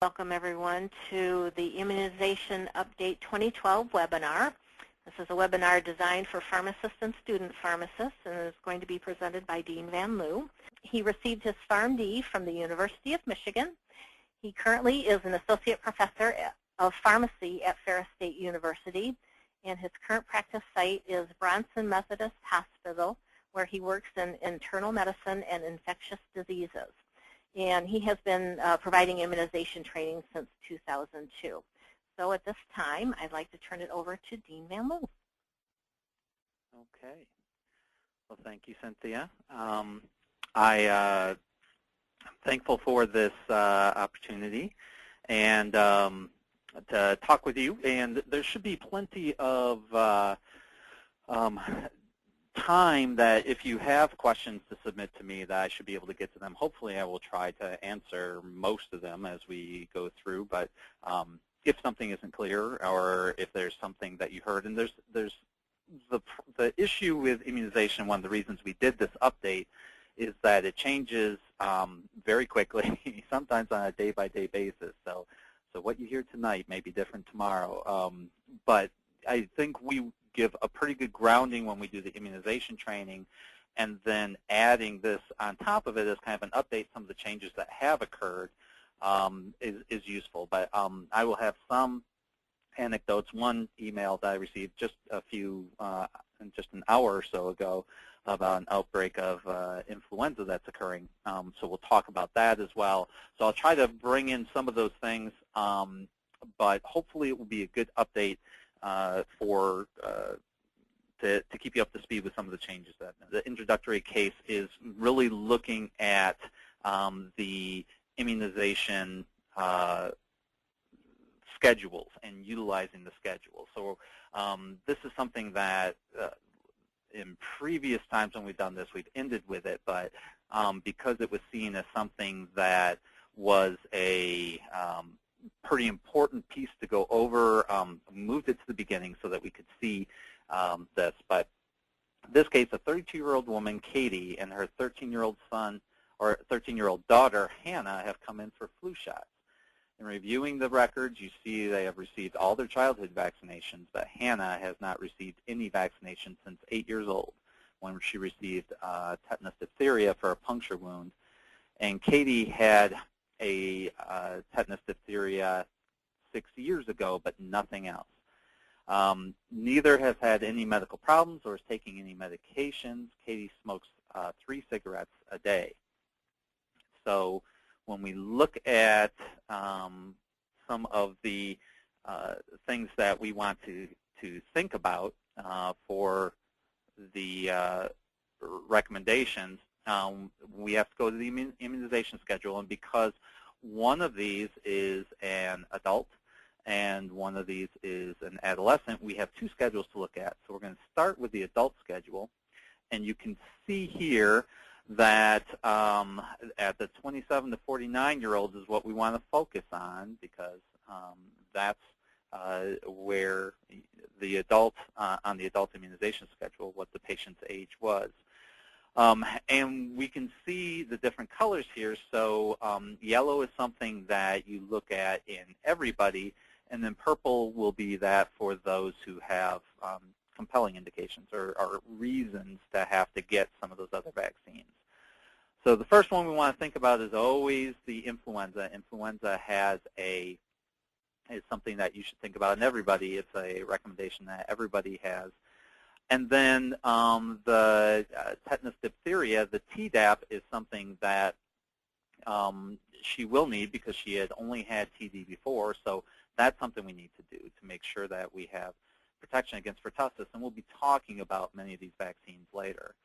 Welcome everyone to the Immunization Update 2012 webinar. This is a webinar designed for pharmacists and student pharmacists and is going to be presented by Dean Van Loo. He received his PharmD from the University of Michigan. He currently is an associate professor of pharmacy at Ferris State University, and his current practice site is Bronson Methodist Hospital, where he works in internal medicine and infectious diseases. And he has been providing immunization training since 2002. So at this time, I'd like to turn it over to Dean Van Loo. Okay. Well, thank you, Cynthia. I'm thankful for this opportunity and to talk with you. And there should be plenty of time that if you have questions to submit to me that I should be able to get to them. Hopefully I will try to answer most of them as we go through, but if something isn't clear or if there's something that you heard, and there's the issue with immunization, one of the reasons we did this update is that it changes very quickly, sometimes on a day-by-day basis. So what you hear tonight may be different tomorrow, but I think we give a pretty good grounding when we do the immunization training, and then adding this on top of it as kind of an update, some of the changes that have occurred is useful. But I will have some anecdotes. One email that I received just just an hour or so ago about an outbreak of influenza that's occurring. So we'll talk about that as well. So I'll try to bring in some of those things, but hopefully it will be a good update to keep you up to speed with some of the changes. That the introductory case is really looking at the immunization schedules and utilizing the schedule. So this is something that in previous times when we've done this, we've ended with it, but because it was seen as something that was a pretty important piece to go over, moved it to the beginning so that we could see this. But in this case, a 32-year-old woman, Katie, and her 13-year-old son or 13-year-old daughter, Hannah, have come in for flu shots. In reviewing the records, you see they have received all their childhood vaccinations, but Hannah has not received any vaccination since 8 years old, when she received tetanus diphtheria for a puncture wound. And Katie had a tetanus diphtheria 6 years ago, but nothing else. Neither has had any medical problems or is taking any medications. Katie smokes 3 cigarettes a day. So when we look at some of the things that we want to think about for the recommendations, we have to go to the immunization schedule, and because one of these is an adult and one of these is an adolescent, we have 2 schedules to look at. So we're going to start with the adult schedule, and you can see here that at the 27 to 49-year-olds is what we want to focus on, because that's where the adult, on the adult immunization schedule, what the patient's age was. And we can see the different colors here. So yellow is something that you look at in everybody, and then purple will be that for those who have compelling indications or reasons to have to get some of those other vaccines. So the first one we want to think about is always the influenza. Influenza is something that you should think about in everybody. It's a recommendation that everybody has. And then the tetanus diphtheria, the Tdap, is something that she will need because she had only had TD before. So that's something we need to do to make sure that we have protection against pertussis. And we'll be talking about many of these vaccines later.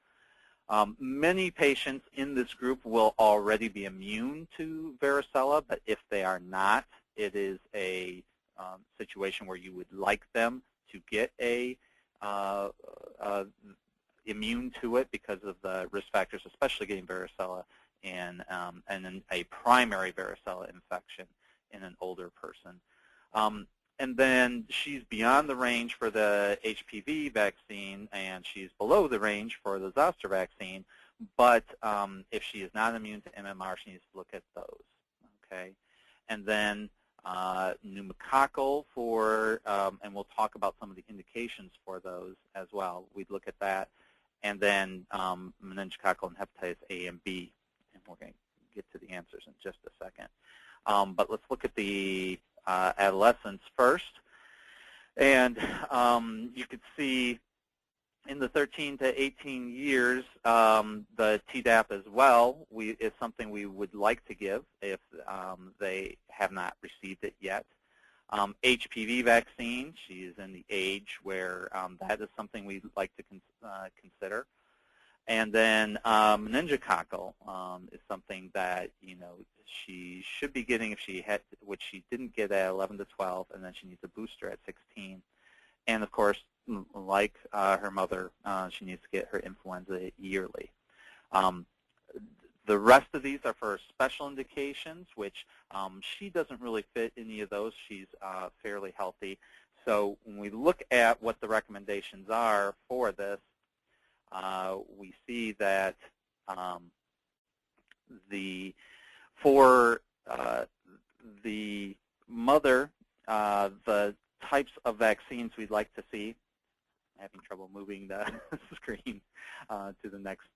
Many patients in this group will already be immune to varicella, but if they are not, it is a situation where you would like them to get immune to it because of the risk factors, especially getting varicella and then a primary varicella infection in an older person. And then she's beyond the range for the HPV vaccine, and she's below the range for the zoster vaccine. But if she is not immune to MMR, she needs to look at those. Okay. and then pneumococcal for, and we'll talk about some of the indications for those as well. We'd look at that, and then meningococcal and hepatitis A and B, and we're going to get to the answers in just a second. But let's look at the adolescents first, and you could see in the 13 to 18 years, the Tdap as well is something we would like to give if they have not received it yet. HPV vaccine, she is in the age where that is something we'd like to consider. And then meningococcal is something that, you know, she should be getting if she had, which she didn't get at 11 to 12, and then she needs a booster at 16. And of course, like her mother, she needs to get her influenza yearly. The rest of these are for special indications, which she doesn't really fit any of those. She's fairly healthy. So when we look at what the recommendations are for this, we see that for the mother, the types of vaccines we'd like to see. I'm having trouble moving the screen to the next.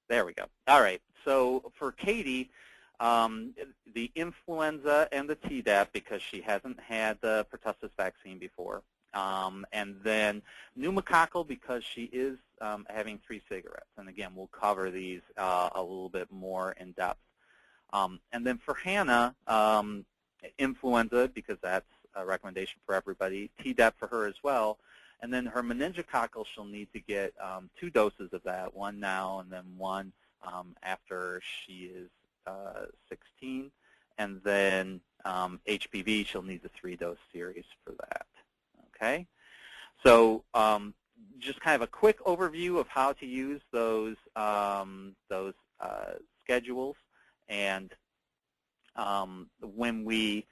There we go. All right. So for Katie, the influenza and the Tdap, because she hasn't had the pertussis vaccine before. And then pneumococcal, because she is having 3 cigarettes. And again, we'll cover these a little bit more in depth. And then for Hannah, influenza, because that's a recommendation for everybody, Tdap for her as well. And then her meningococcal, she'll need to get 2 doses of that, one now and then one after she is 16. And then HPV, she'll need the 3-dose series for that. Okay, so just kind of a quick overview of how to use those schedules, and when we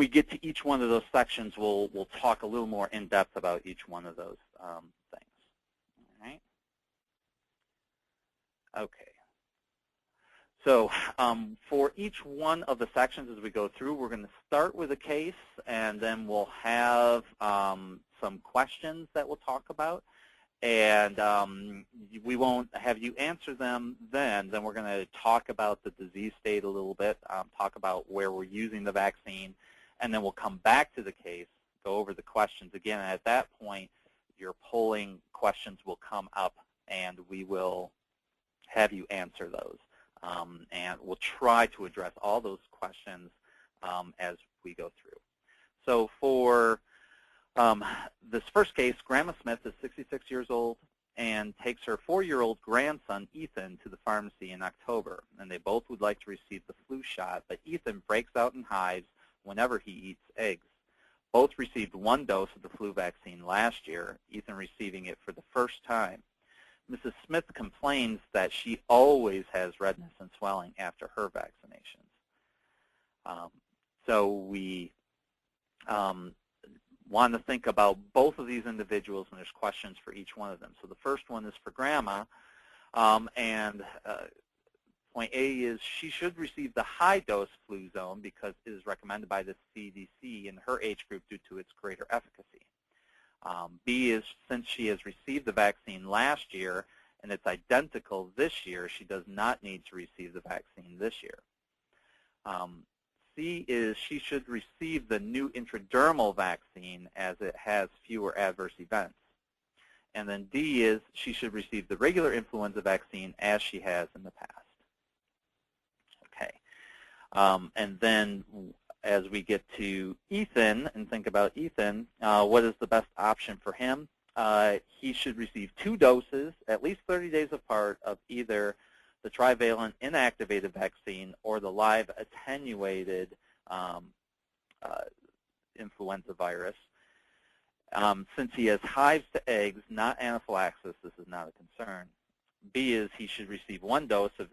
get to each one of those sections, we'll talk a little more in depth about each one of those things. All right. Okay. So for each one of the sections as we go through, we're going to start with a case, and then we'll have some questions that we'll talk about. And we won't have you answer them then. Then we're going to talk about the disease state a little bit, talk about where we're using the vaccine, and then we'll come back to the case, go over the questions again. And at that point, your polling questions will come up, and we will have you answer those. And we'll try to address all those questions as we go through. So for this first case, Grandma Smith is 66 years old and takes her 4-year-old grandson, Ethan, to the pharmacy in October. And they both would like to receive the flu shot, but Ethan breaks out in hives whenever he eats eggs. Both received 1 dose of the flu vaccine last year, Ethan receiving it for the first time. Mrs. Smith complains that she always has redness and swelling after her vaccinations. So we want to think about both of these individuals, and there's questions for each one of them. So the first one is for Grandma, and point A is she should receive the high-dose flu zone because it is recommended by the CDC in her age group due to its greater efficacy. B is since she has received the vaccine last year and it's identical this year, she does not need to receive the vaccine this year. C is she should receive the new intradermal vaccine as it has fewer adverse events. And then D is she should receive the regular influenza vaccine as she has in the past. Okay. And then as we get to Ethan and think about Ethan, what is the best option for him? He should receive 2 doses, at least 30 days apart, of either the trivalent inactivated vaccine or the live attenuated influenza virus. Since he has hives to eggs, not anaphylaxis, this is not a concern. B is he should receive 1 dose of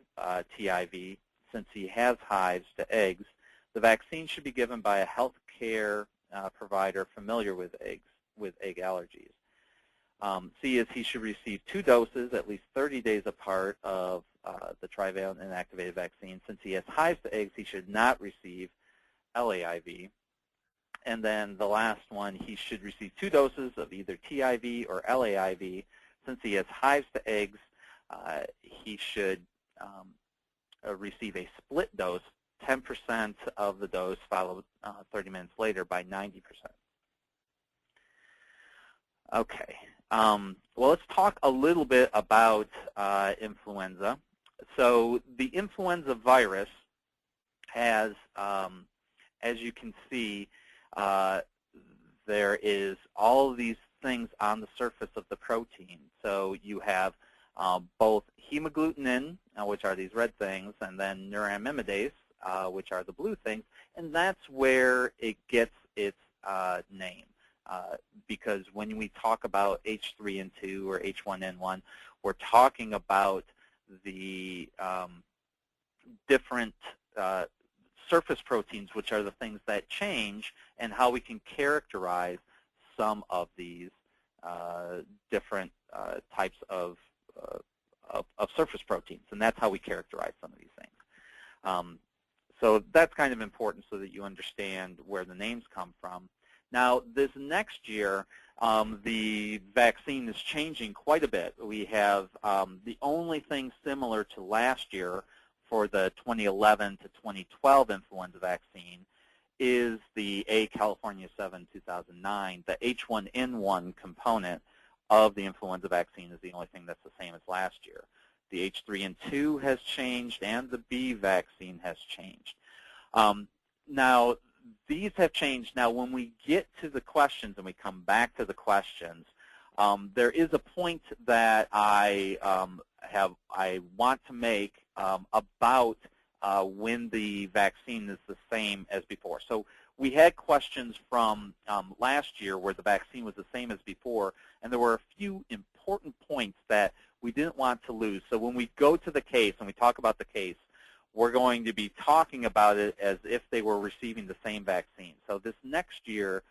TIV. Since he has hives to eggs, the vaccine should be given by a health care provider familiar with egg allergies. C is he should receive 2 doses, at least 30 days apart, of the trivalent inactivated vaccine. Since he has hives to eggs, he should not receive LAIV. And then the last one, he should receive 2 doses of either TIV or LAIV. Since he has hives to eggs, he should receive a split dose, 10% of the dose followed 30 minutes later by 90%. Okay. Well, let's talk a little bit about influenza. So the influenza virus has, as you can see, there is all of these things on the surface of the protein. So you have both hemagglutinin, which are these red things, and then neuraminidase, which are the blue things, and that's where it gets its name. Because when we talk about H3N2 or H1N1, we're talking about the different surface proteins, which are the things that change, and how we can characterize some of these different types of surface proteins, and that's how we characterize some of these things. So that's kind of important so that you understand where the names come from. Now, this next year, the vaccine is changing quite a bit. We have the only thing similar to last year for the 2011 to 2012 influenza vaccine is the A California 7 2009. The H1N1 component of the influenza vaccine is the only thing that's the same as last year. The H3N2 has changed, and the B vaccine has changed. Now, these have changed. Now, when we get to the questions and we come back to the questions, there is a point that I want to make about when the vaccine is the same as before. So we had questions from last year where the vaccine was the same as before, and there were a few important points that we didn't want to lose. So when we go to the case and we talk about the case, we're going to be talking about it as if they were receiving the same vaccine. So this next year,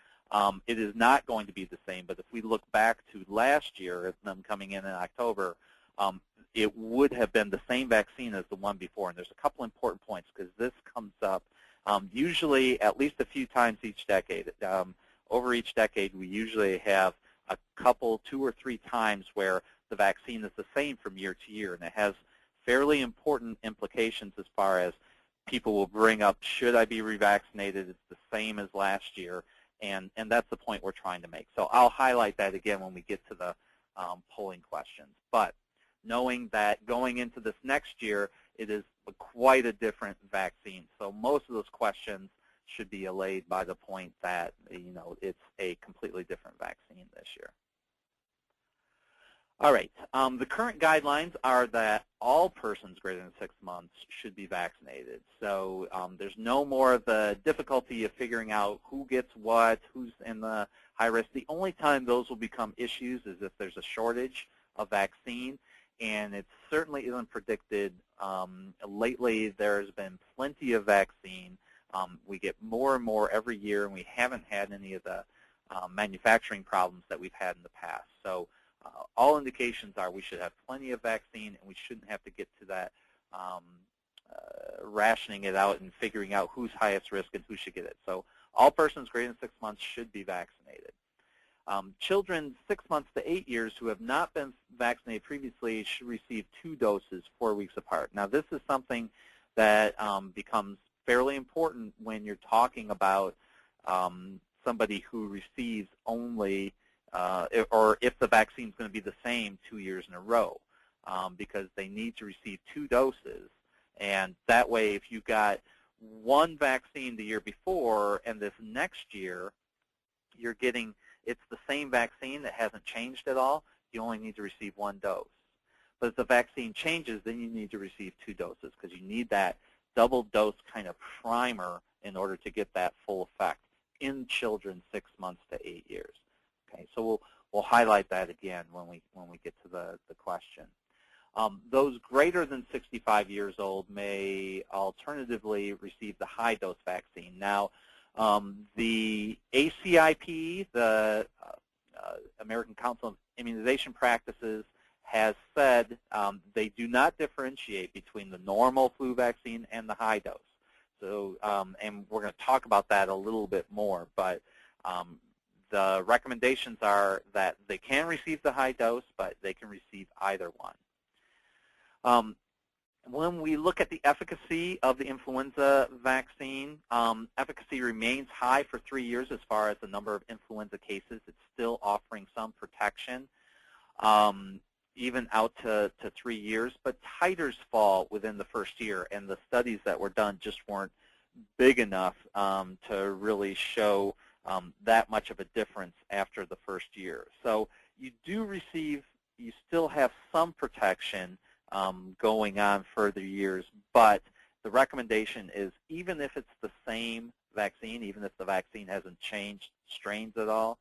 it is not going to be the same, but if we look back to last year, them coming in October, it would have been the same vaccine as the one before. And there's a couple important points because this comes up usually at least a few times each decade. Over each decade, we usually have a couple, 2 or 3 times where the vaccine is the same from year to year, and it has fairly important implications as far as people will bring up, should I be revaccinated? It's the same as last year, and that's the point we're trying to make. So I'll highlight that again when we get to the polling questions. But knowing that going into this next year, it is quite a different vaccine. So most of those questions should be allayed by the point that, you know, it's a completely different vaccine this year. All right. The current guidelines are that all persons greater than 6 months should be vaccinated. So there's no more of the difficulty of figuring out who gets what, who's in the high risk. The only time those will become issues is if there's a shortage of vaccine, and it certainly isn't predicted. Lately, there's been plenty of vaccine. We get more and more every year, and we haven't had any of the manufacturing problems that we've had in the past. So all indications are we should have plenty of vaccine, and we shouldn't have to get to that rationing it out and figuring out who's highest risk and who should get it. So all persons greater than 6 months should be vaccinated. Children 6 months to 8 years who have not been vaccinated previously should receive 2 doses 4 weeks apart. Now, this is something that becomes fairly important when you're talking about somebody who receives only or if the vaccine is going to be the same 2 years in a row, because they need to receive 2 doses. And that way, if you got one vaccine the year before and this next year, you're getting, it's the same vaccine that hasn't changed at all, you only need to receive 1 dose. But if the vaccine changes, then you need to receive 2 doses because you need that double dose kind of primer in order to get that full effect in children 6 months to 8 years. Okay, so we'll highlight that again when we get to the question. Those greater than 65 years old may alternatively receive the high-dose vaccine. Now, the ACIPE, the American Council of Immunization Practices, has said they do not differentiate between the normal flu vaccine and the high dose. So, and we're going to talk about that a little bit more, but the recommendations are that they can receive the high dose, but they can receive either one. When we look at the efficacy of the influenza vaccine, efficacy remains high for 3 years as far as the number of influenza cases. It's still offering some protection, even out to 3 years, but titers fall within the first year, and the studies that were done just weren't big enough to really show that much of a difference after the first year. So you still have some protection going on further years, but the recommendation is even if it's the same vaccine, even if the vaccine hasn't changed strains at all,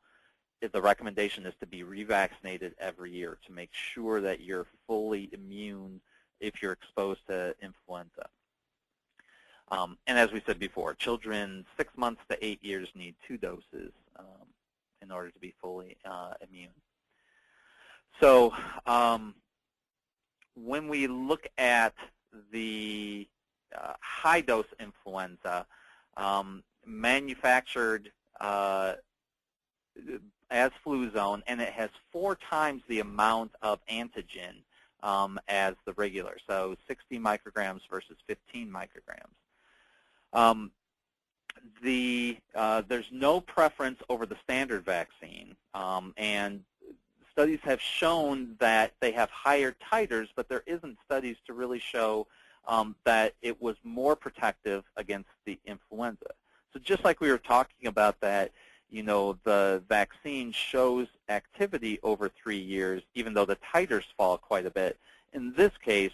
the recommendation is to be revaccinated every year to make sure that you're fully immune if you're exposed to influenza. And as we said before, children 6 months to 8 years need 2 doses in order to be fully immune. So when we look at the high-dose influenza, manufactured as Fluzone, and it has 4 times the amount of antigen as the regular, so 60 micrograms versus 15 micrograms. There's no preference over the standard vaccine, and studies have shown that they have higher titers, but there isn't studies to really show that it was more protective against the influenza. So just like we were talking about that, you know, the vaccine shows activity over 3 years, even though the titers fall quite a bit. In this case,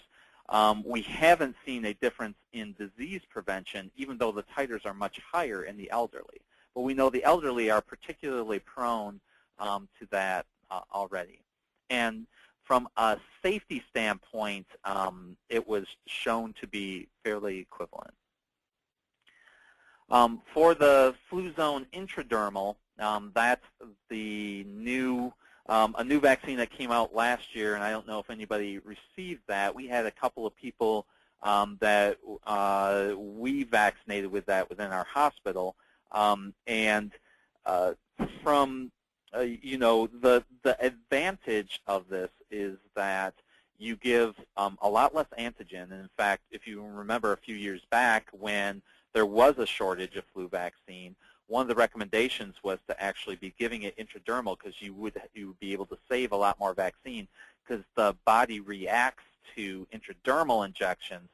we haven't seen a difference in disease prevention, even though the titers are much higher in the elderly. But we know the elderly are particularly prone to that already. And from a safety standpoint, it was shown to be fairly equivalent. For the Fluzone intradermal, that's the new a new vaccine that came out last year, and I don't know if anybody received that. We had a couple of people that we vaccinated with that within our hospital, and from you know, the advantage of this is that you give a lot less antigen. And in fact, if you remember a few years back when there was a shortage of flu vaccine, one of the recommendations was to actually be giving it intradermal because you would be able to save a lot more vaccine because the body reacts to intradermal injections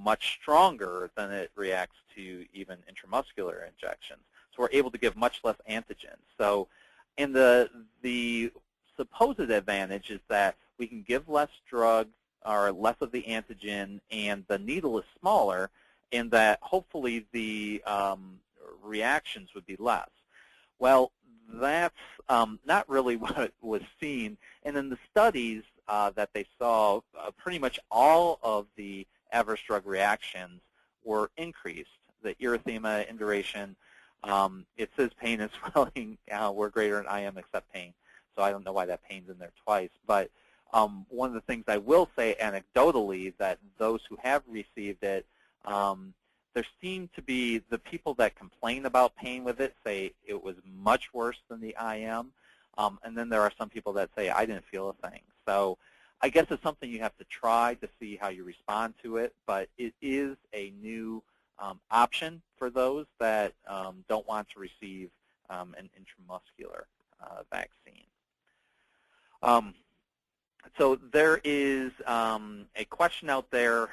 much stronger than it reacts to even intramuscular injections. So we're able to give much less antigen. So, and the supposed advantage is that we can give less drug or less of the antigen, and the needle is smaller, and that hopefully the reactions would be less. Well, that's not really what was seen. And in the studies that they saw, pretty much all of the adverse drug reactions were increased. The erythema, induration, it says pain and swelling were greater in IM except pain. So I don't know why that pain's in there twice. But one of the things I will say anecdotally that those who have received it, there seem to be the people that complain about pain with it say it was much worse than the IM. And then there are some people that say, I didn't feel a thing. So I guess it's something you have to try to see how you respond to it. But it is a new option for those that don't want to receive an intramuscular vaccine. So there is a question out there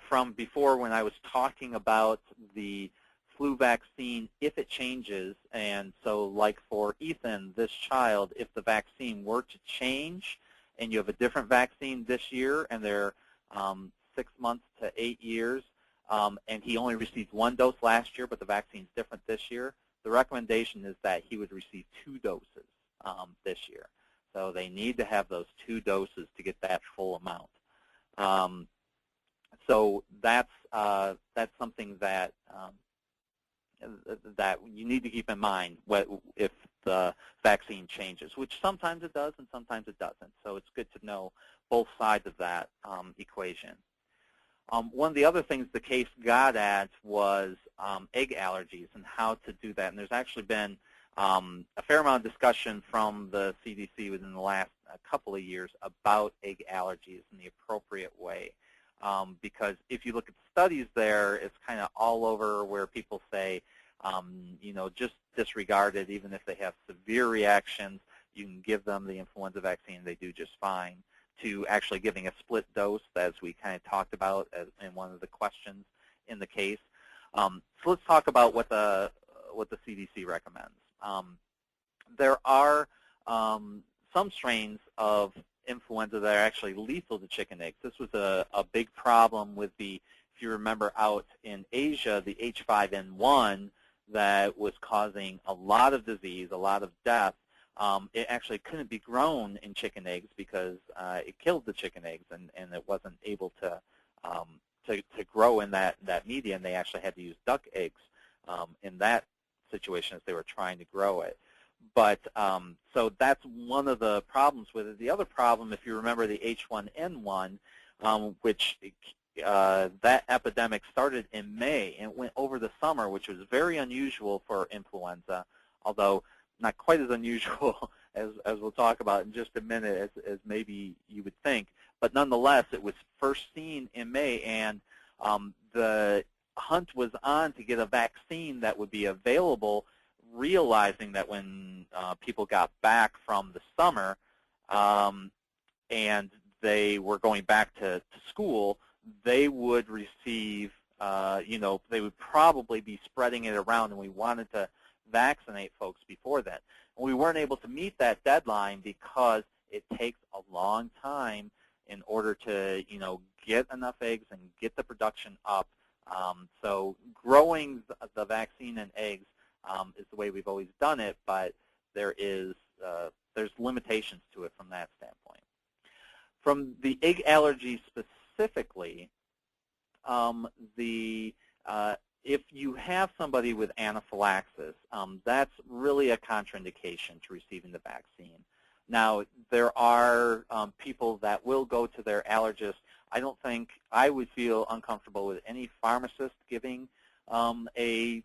from before when I was talking about the flu vaccine, if it changes. And so like for Ethan, this child, if the vaccine were to change and you have a different vaccine this year and they're 6 months to 8 years, and he only received 1 dose last year, but the vaccine's different this year, the recommendation is that he would receive 2 doses this year. So they need to have those 2 doses to get that full amount. So that's something that that you need to keep in mind. If the vaccine changes, which sometimes it does and sometimes it doesn't. So it's good to know both sides of that equation. One of the other things the case got at was egg allergies and how to do that. And there's actually been a fair amount of discussion from the CDC within the last couple of years about egg allergies in the appropriate way. Because if you look at the studies there, it's kind of all over where people say, you know, just disregard it. Even if they have severe reactions, you can give them the influenza vaccine, they do just fine, to actually giving a split dose, as we kind of talked about in one of the questions in the case. So let's talk about what the CDC recommends. There are some strains of influenza that are actually lethal to chicken eggs. This was a big problem with the, if you remember out in Asia, the H5N1 that was causing a lot of disease, a lot of death. It actually couldn't be grown in chicken eggs because it killed the chicken eggs, and it wasn't able to grow in that media, and they actually had to use duck eggs in that situation as they were trying to grow it. But so that's one of the problems with it. The other problem, if you remember the H1N1, which that epidemic started in May and went over the summer, which was very unusual for influenza, although not quite as unusual as we'll talk about in just a minute as maybe you would think. But nonetheless, it was first seen in May, and the hunt was on to get a vaccine that would be available, realizing that when people got back from the summer and they were going back to school, they would receive, you know, they would probably be spreading it around, and we wanted to vaccinate folks before that. And we weren't able to meet that deadline because it takes a long time in order to, you know, get enough eggs and get the production up. So growing the vaccine in eggs is the way we've always done it, but there's limitations to it from that standpoint. From the egg allergy specifically, if you have somebody with anaphylaxis, that's really a contraindication to receiving the vaccine. Now, there are people that will go to their allergist. I don't think I would feel uncomfortable with any pharmacist giving a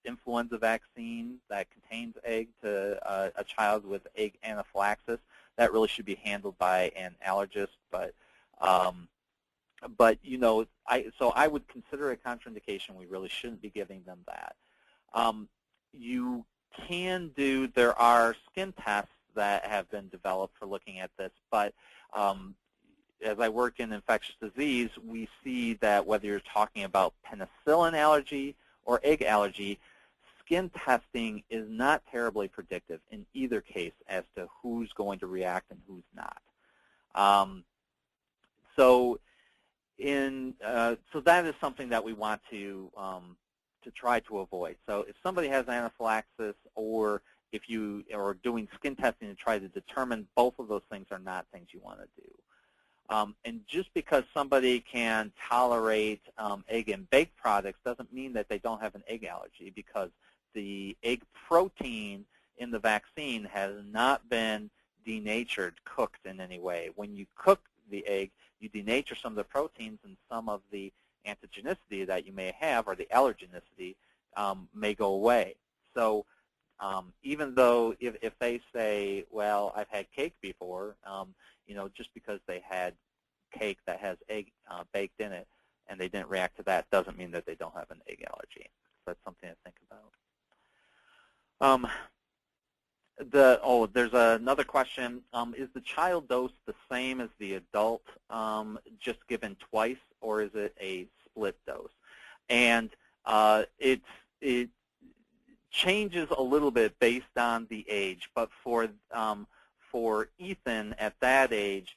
influenza vaccine that contains egg to a child with egg anaphylaxis. That really should be handled by an allergist, but you know, so I would consider it a contraindication. We really shouldn't be giving them that. You can do, there are skin tests that have been developed for looking at this, but as I work in infectious disease, we see that whether you're talking about penicillin allergy or egg allergy, skin testing is not terribly predictive in either case as to who's going to react and who's not. So that is something that we want to try to avoid. So if somebody has anaphylaxis, or if you are doing skin testing to try to determine, both of those things are not things you want to do. And just because somebody can tolerate egg and baked products doesn't mean that they don't have an egg allergy, because the egg protein in the vaccine has not been denatured, cooked in any way. When you cook the egg, you denature some of the proteins, and some of the antigenicity that you may have, or the allergenicity, may go away. So even though if they say, well, I've had cake before, you know, just because they had cake that has egg baked in it and they didn't react to that doesn't mean that they don't have an egg allergy. So that's something to think about. There's another question. Is the child dose the same as the adult, just given twice, or is it a split dose? And it changes a little bit based on the age, but for Ethan at that age,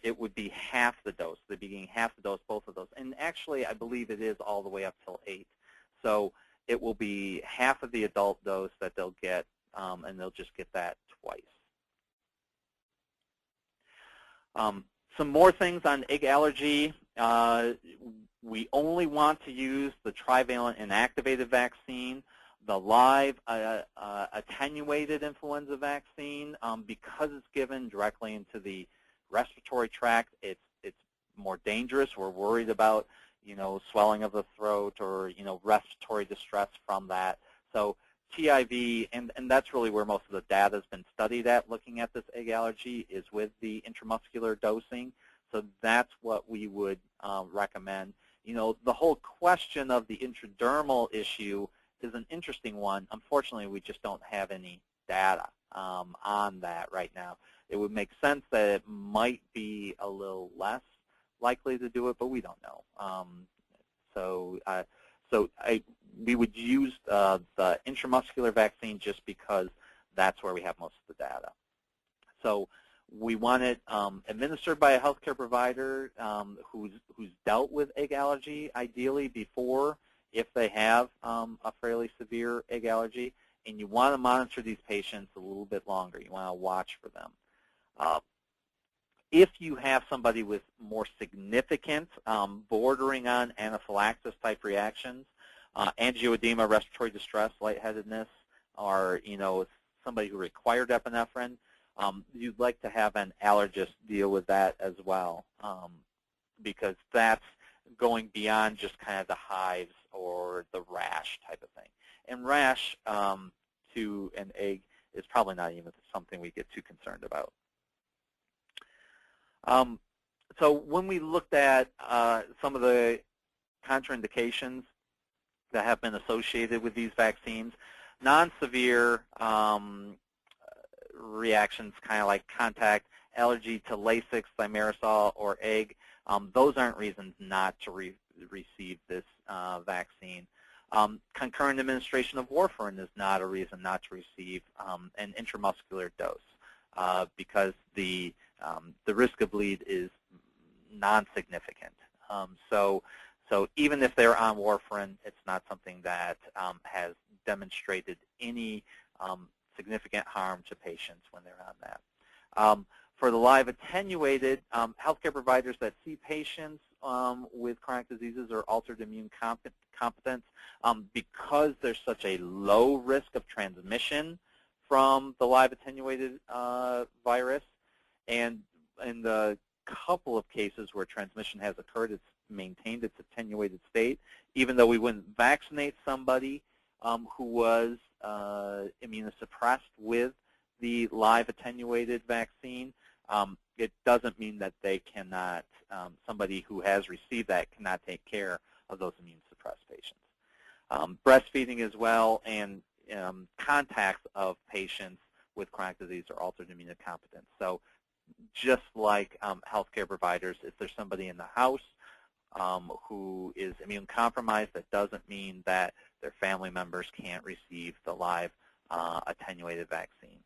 it would be half the dose. They'd be getting half the dose, both of those. And actually, I believe it is all the way up till 8. So it will be half of the adult dose that they'll get, and they'll just get that twice. Some more things on egg allergy. We only want to use the trivalent inactivated vaccine. The live attenuated influenza vaccine, because it's given directly into the respiratory tract, it's more dangerous. We're worried about, swelling of the throat or, respiratory distress from that. So TIV, and that's really where most of the data has been studied at looking at this egg allergy, is with the intramuscular dosing. So that's what we would recommend. The whole question of the intradermal issue is an interesting one. Unfortunately, we just don't have any data on that right now. It would make sense that it might be a little less likely to do it, but we don't know. We would use the intramuscular vaccine just because that's where we have most of the data. So we want it administered by a healthcare provider who's dealt with egg allergy, ideally before, if they have a fairly severe egg allergy, and you want to monitor these patients a little bit longer. You want to watch for them. If you have somebody with more significant bordering on anaphylaxis type reactions, angioedema, respiratory distress, lightheadedness, or somebody who required epinephrine, you'd like to have an allergist deal with that as well, because that's going beyond just kind of the hives or the rash type of thing. And rash to an egg is probably not even something we get too concerned about. So when we looked at some of the contraindications that have been associated with these vaccines, non-severe reactions, kind of like contact, allergy to Lasix, thimerosal, or egg, those aren't reasons not to receive this vaccine. Concurrent administration of warfarin is not a reason not to receive an intramuscular dose because the risk of bleed is non-significant. So even if they're on warfarin, it's not something that has demonstrated any significant harm to patients when they're on that. For the live attenuated, healthcare providers that see patients with chronic diseases or altered immune competence, because there's such a low risk of transmission from the live attenuated virus, and in the couple of cases where transmission has occurred, it's maintained its attenuated state, even though we wouldn't vaccinate somebody who was immunosuppressed with the live attenuated vaccine. It doesn't mean that they cannot, somebody who has received that cannot take care of those immune suppressed patients. Breastfeeding as well, and contacts of patients with chronic disease or altered immunocompetence. So just like healthcare providers, if there's somebody in the house who is immune compromised, that doesn't mean that their family members can't receive the live attenuated vaccine.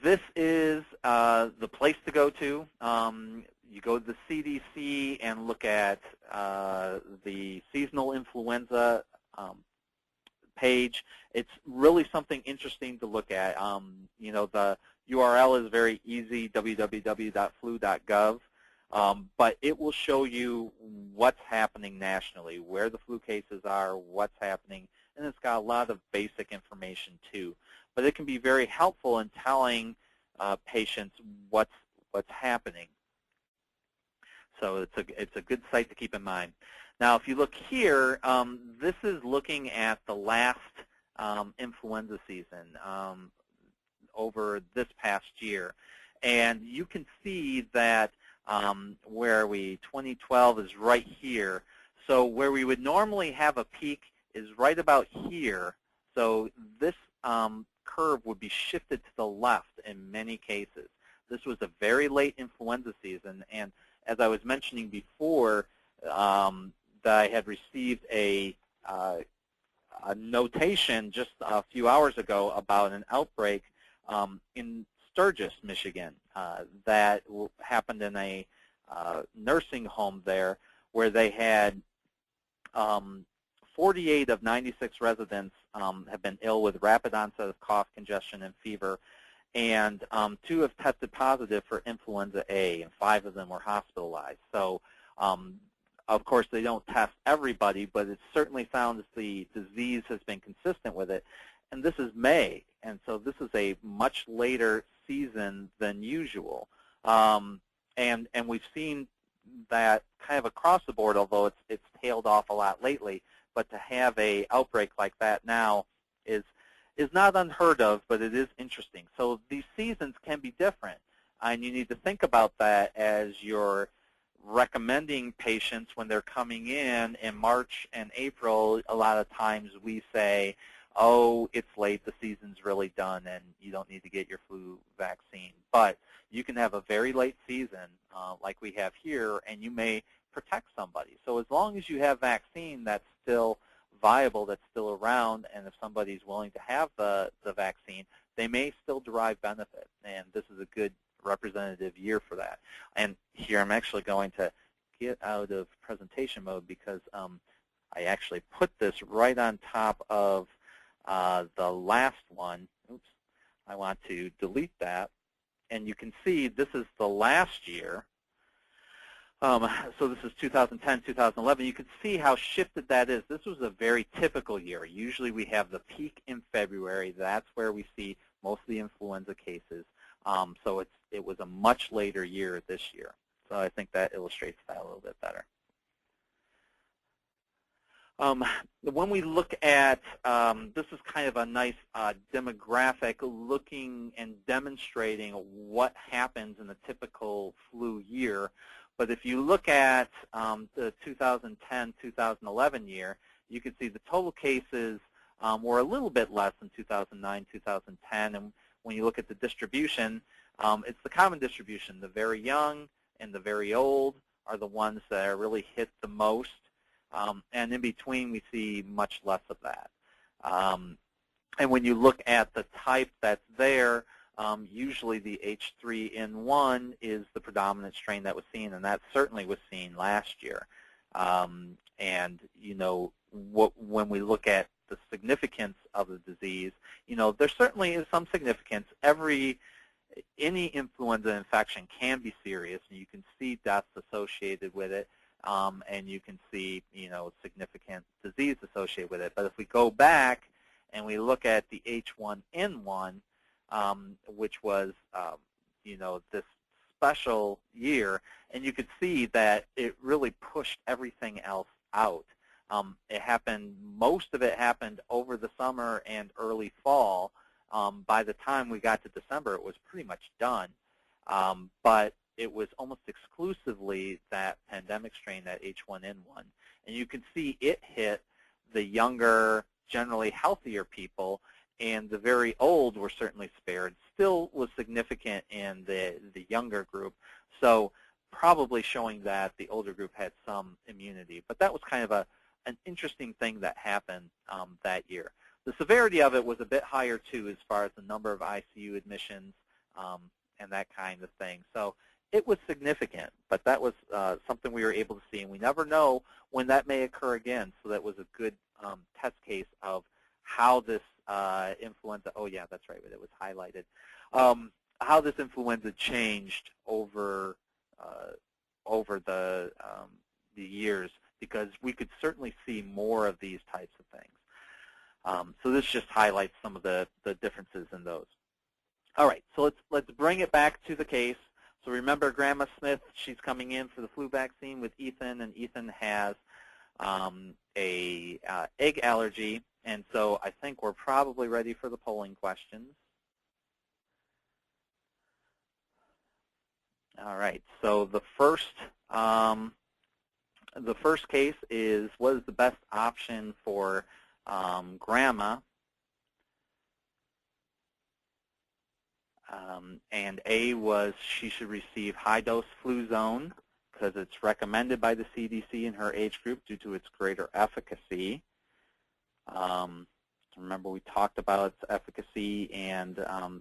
This is the place to go to. You go to the CDC and look at the seasonal influenza page. It's really something interesting to look at. The URL is very easy, www.flu.gov, but it will show you what's happening nationally, where the flu cases are, what's happening, and it's got a lot of basic information too. But it can be very helpful in telling patients what's happening. So it's a good site to keep in mind. Now, if you look here, this is looking at the last influenza season over this past year. And you can see that where 2012 is right here. So where we would normally have a peak is right about here. So this curve would be shifted to the left in many cases. This was a very late influenza season, and as I was mentioning before, that I had received a notation just a few hours ago about an outbreak in Sturgis, Michigan, that happened in a nursing home there, where they had 48 of 96 residents have been ill with rapid onset of cough, congestion, and fever, and 2 have tested positive for influenza A, and 5 of them were hospitalized. So Of course, they don't test everybody, but it's certainly found that the disease has been consistent with it. And this is May, and so this is a much later season than usual. And we've seen that kind of across the board, although it's tailed off a lot lately. But to have a outbreak like that now is not unheard of, but it is interesting. So these seasons can be different, and you need to think about that as you're recommending patients when they're coming in March and April. A lot of times we say, oh, it's late, the season's really done, and you don't need to get your flu vaccine. But you can have a very late season like we have here, and you may protect somebody. So as long as you have vaccine that's still viable, that's still around, and if somebody's willing to have the vaccine, they may still derive benefit. And this is a good representative year for that. And here I'm actually going to get out of presentation mode because I actually put this right on top of the last one. Oops, I want to delete that. And you can see this is the last year. So this is 2010, 2011. You can see how shifted that is. This was a very typical year. Usually we have the peak in February. That's where we see most of the influenza cases. So it was a much later year this year. So I think that illustrates that a little bit better. When we look at, this is kind of a nice demographic looking and demonstrating what happens in a typical flu year. But if you look at the 2010-2011 year, you can see the total cases were a little bit less than 2009, 2010. And when you look at the distribution, it's the common distribution. The very young and the very old are the ones that are really hit the most. And in between, we see much less of that. And when you look at the type that's there, usually the H3N1 is the predominant strain that was seen, and that certainly was seen last year. And, you know, when we look at the significance of the disease, you know, there certainly is some significance. Any influenza infection can be serious, and you can see deaths associated with it, and you can see, you know, significant disease associated with it. But if we go back and we look at the H1N1, which was, you know, this special year, and you could see that it really pushed everything else out. It happened, most of it happened over the summer and early fall. By the time we got to December, it was pretty much done. But it was almost exclusively that pandemic strain, that H1N1. And you can see it hit the younger, generally healthier people, and the very old were certainly spared. Still was significant in the younger group, so probably showing that the older group had some immunity. But that was kind of an interesting thing that happened that year. The severity of it was a bit higher, too, as far as the number of ICU admissions and that kind of thing. So it was significant, but that was something we were able to see, and we never know when that may occur again. So that was a good test case of how this influenza, oh yeah, that's right, it was highlighted, how this influenza changed over the years, because we could certainly see more of these types of things. So this just highlights some of the differences in those. All right, so let's bring it back to the case. So remember, Grandma Smith, she's coming in for the flu vaccine with Ethan, and Ethan has a egg allergy. And so I think we're probably ready for the polling questions. All right, so the first case is, what is the best option for Grandma? And A was she should receive high-dose Fluzone because it's recommended by the CDC in her age group due to its greater efficacy. Remember, we talked about its efficacy, and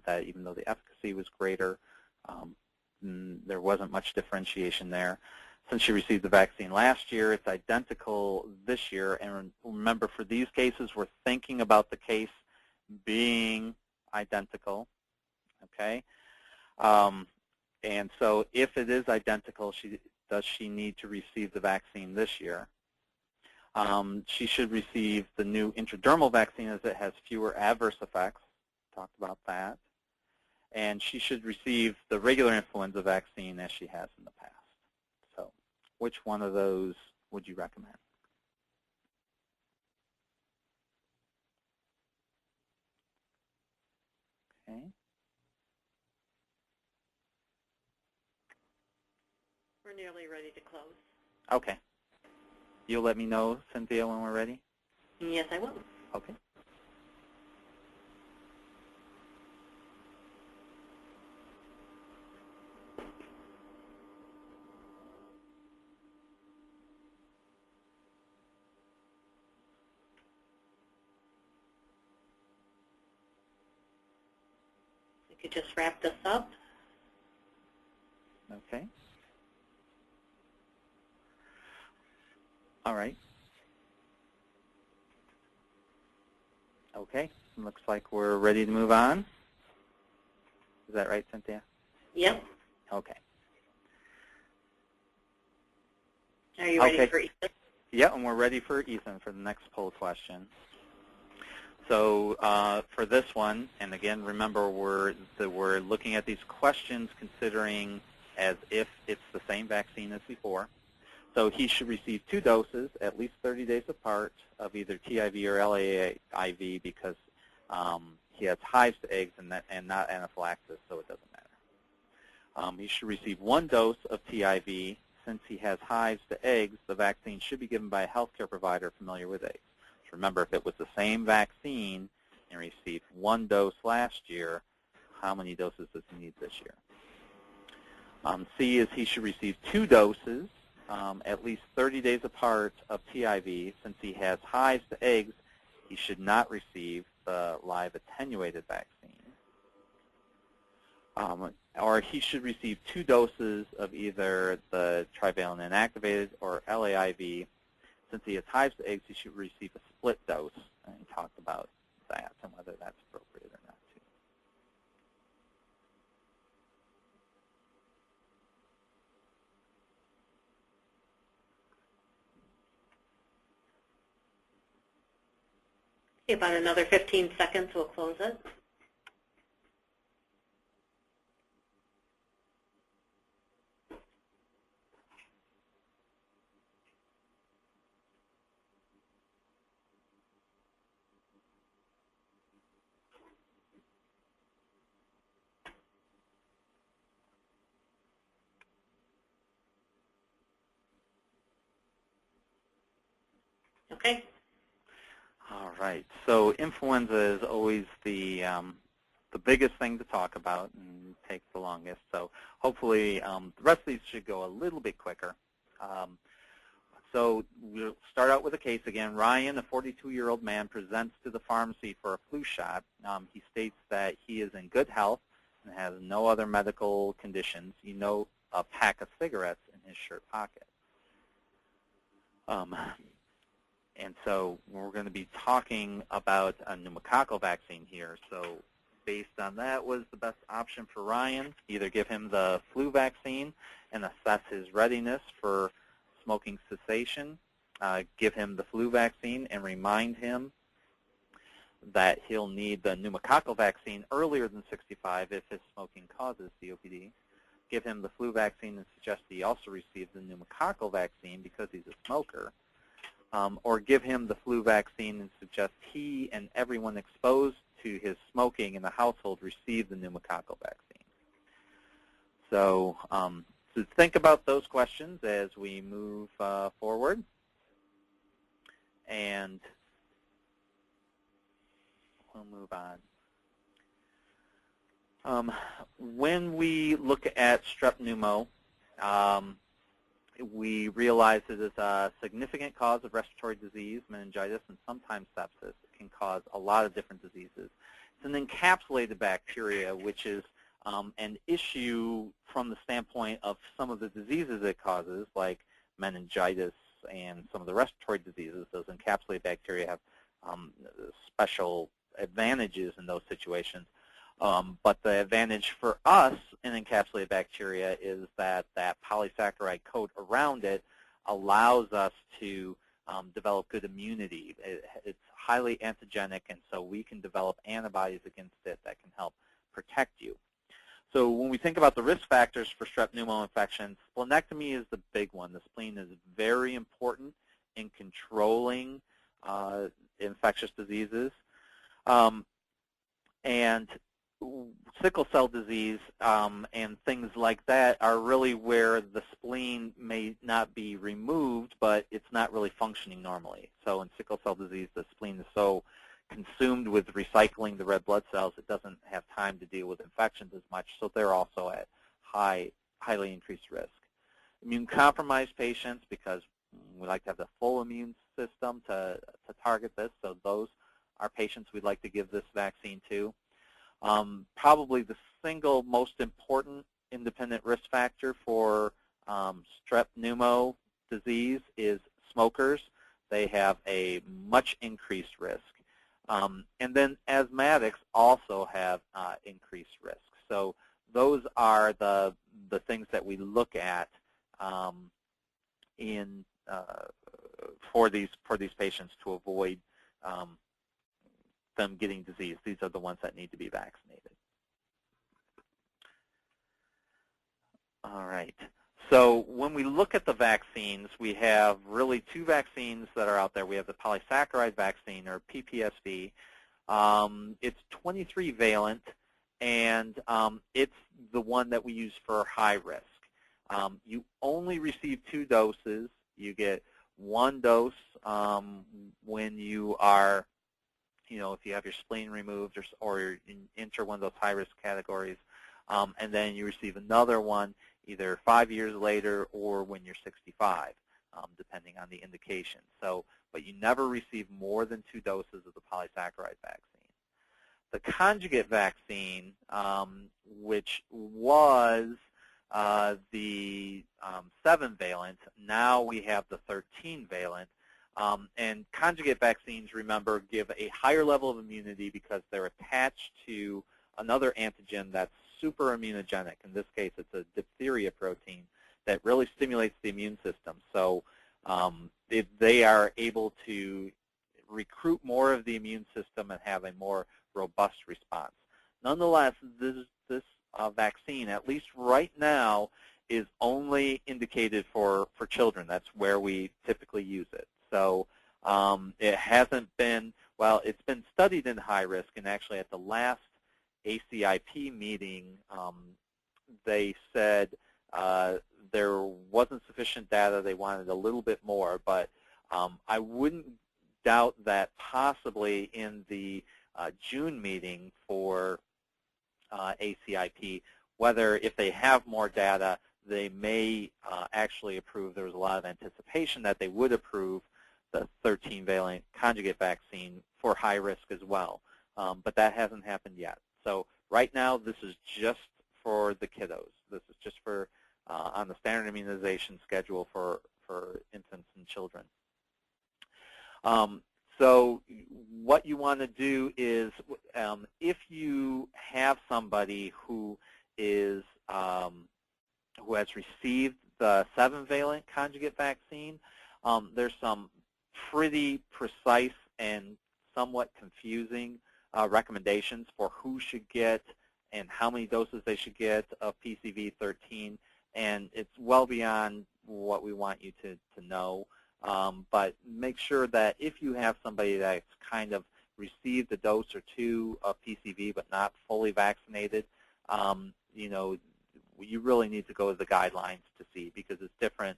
that even though the efficacy was greater, there wasn't much differentiation there. Since she received the vaccine last year, it's identical this year. And remember, for these cases, we're thinking about the case being identical. Okay? And so if it is identical, she Does she need to receive the vaccine this year? She should receive the new intradermal vaccine as it has fewer adverse effects. Talked about that. And she should receive the regular influenza vaccine as she has in the past. So which one of those would you recommend? Okay. We're nearly ready to close. Okay. You'll let me know, Cynthia, when we're ready? Yes, I will. Okay. We could just wrap this up. Okay. All right. Okay. Looks like we're ready to move on. Is that right, Cynthia? Yep. Okay. Are you ready for Ethan? Yeah, and we're ready for Ethan for the next poll question. So for this one, and again, remember we're looking at these questions considering as if it's the same vaccine as before. So he should receive 2 doses, at least 30 days apart, of either TIV or LAIV because he has hives to eggs and not anaphylaxis, so it doesn't matter. He should receive 1 dose of TIV. Since he has hives to eggs, the vaccine should be given by a healthcare provider familiar with eggs. So remember, if it was the same vaccine and received 1 dose last year, how many doses does he need this year? C is he should receive 2 doses, at least 30 days apart of TIV. Since he has hives to eggs, he should not receive the live attenuated vaccine. Or he should receive 2 doses of either the trivalent inactivated or LAIV. Since he has hives to eggs, he should receive a split dose. And he talked about that and whether that's appropriate or not, too. Okay, about another 15 seconds, we'll close it. Okay. All right. So influenza is always the biggest thing to talk about and takes the longest. So hopefully the rest of these should go a little bit quicker. So we'll start out with a case again. Ryan, a 42-year-old man, presents to the pharmacy for a flu shot. He states that he is in good health and has no other medical conditions. You note a pack of cigarettes in his shirt pocket. And so we're going to be talking about a pneumococcal vaccine here. So based on that, what is the best option for Ryan? Either give him the flu vaccine and assess his readiness for smoking cessation, give him the flu vaccine and remind him that he'll need the pneumococcal vaccine earlier than 65 if his smoking causes COPD. Give him the flu vaccine and suggest he also receive the pneumococcal vaccine because he's a smoker. Or give him the flu vaccine and suggest he and everyone exposed to his smoking in the household receive the pneumococcal vaccine. So think about those questions as we move forward. And we'll move on. When we look at strep pneumo, we realize it is a significant cause of respiratory disease, meningitis, and sometimes sepsis. It can cause a lot of different diseases. It's an encapsulated bacteria, which is an issue from the standpoint of some of the diseases it causes, like meningitis and some of the respiratory diseases. Those encapsulated bacteria have special advantages in those situations. But the advantage for us in encapsulated bacteria is that that polysaccharide coat around it allows us to develop good immunity. It's highly antigenic, and so we can develop antibodies against it that can help protect you. So when we think about the risk factors for strep pneumo infection, splenectomy is the big one. The spleen is very important in controlling infectious diseases. And sickle cell disease and things like that are really where the spleen may not be removed, but it's not really functioning normally. So in sickle cell disease, the spleen is so consumed with recycling the red blood cells, it doesn't have time to deal with infections as much, so they're also at highly increased risk. Immune-compromised patients, because we like to have the full immune system to target this, so those are patients we'd like to give this vaccine to. Probably the single most important independent risk factor for strep pneumo disease is smokers. They have a much increased risk. And then asthmatics also have increased risk. So those are the things that we look at for these patients to avoid them getting disease. These are the ones that need to be vaccinated. All right. So when we look at the vaccines, we have really two vaccines that are out there. We have the polysaccharide vaccine, or PPSV. It's 23 valent, and it's the one that we use for high risk. You only receive 2 doses. You get 1 dose when you are, if you have your spleen removed or you enter one of those high-risk categories, and then you receive another one either 5 years later or when you're 65, depending on the indication. So, but you never receive more than 2 doses of the polysaccharide vaccine. The conjugate vaccine, which was the 7-valent, now we have the 13-valent. And conjugate vaccines, remember, give a higher level of immunity because they're attached to another antigen that's super immunogenic. In this case, it's a diphtheria protein that really stimulates the immune system. So they are able to recruit more of the immune system and have a more robust response. Nonetheless, this vaccine, at least right now, is only indicated for children. That's where we typically use it. So it hasn't been, well, it's been studied in high risk, and actually at the last ACIP meeting, they said there wasn't sufficient data. They wanted a little bit more, but I wouldn't doubt that possibly in the June meeting for ACIP, whether if they have more data, they may actually approve. There was a lot of anticipation that they would approve the 13-valent conjugate vaccine for high risk as well, but that hasn't happened yet. So right now, this is just for the kiddos. This is just for on the standard immunization schedule for infants and children. So what you want to do is, if you have somebody who is who has received the 7-valent conjugate vaccine, there's some pretty precise and somewhat confusing recommendations for who should get and how many doses they should get of PCV13, and it's well beyond what we want you to know. But make sure that if you have somebody that's kind of received a dose or 2 of PCV but not fully vaccinated, you really need to go to the guidelines to see, because it's different.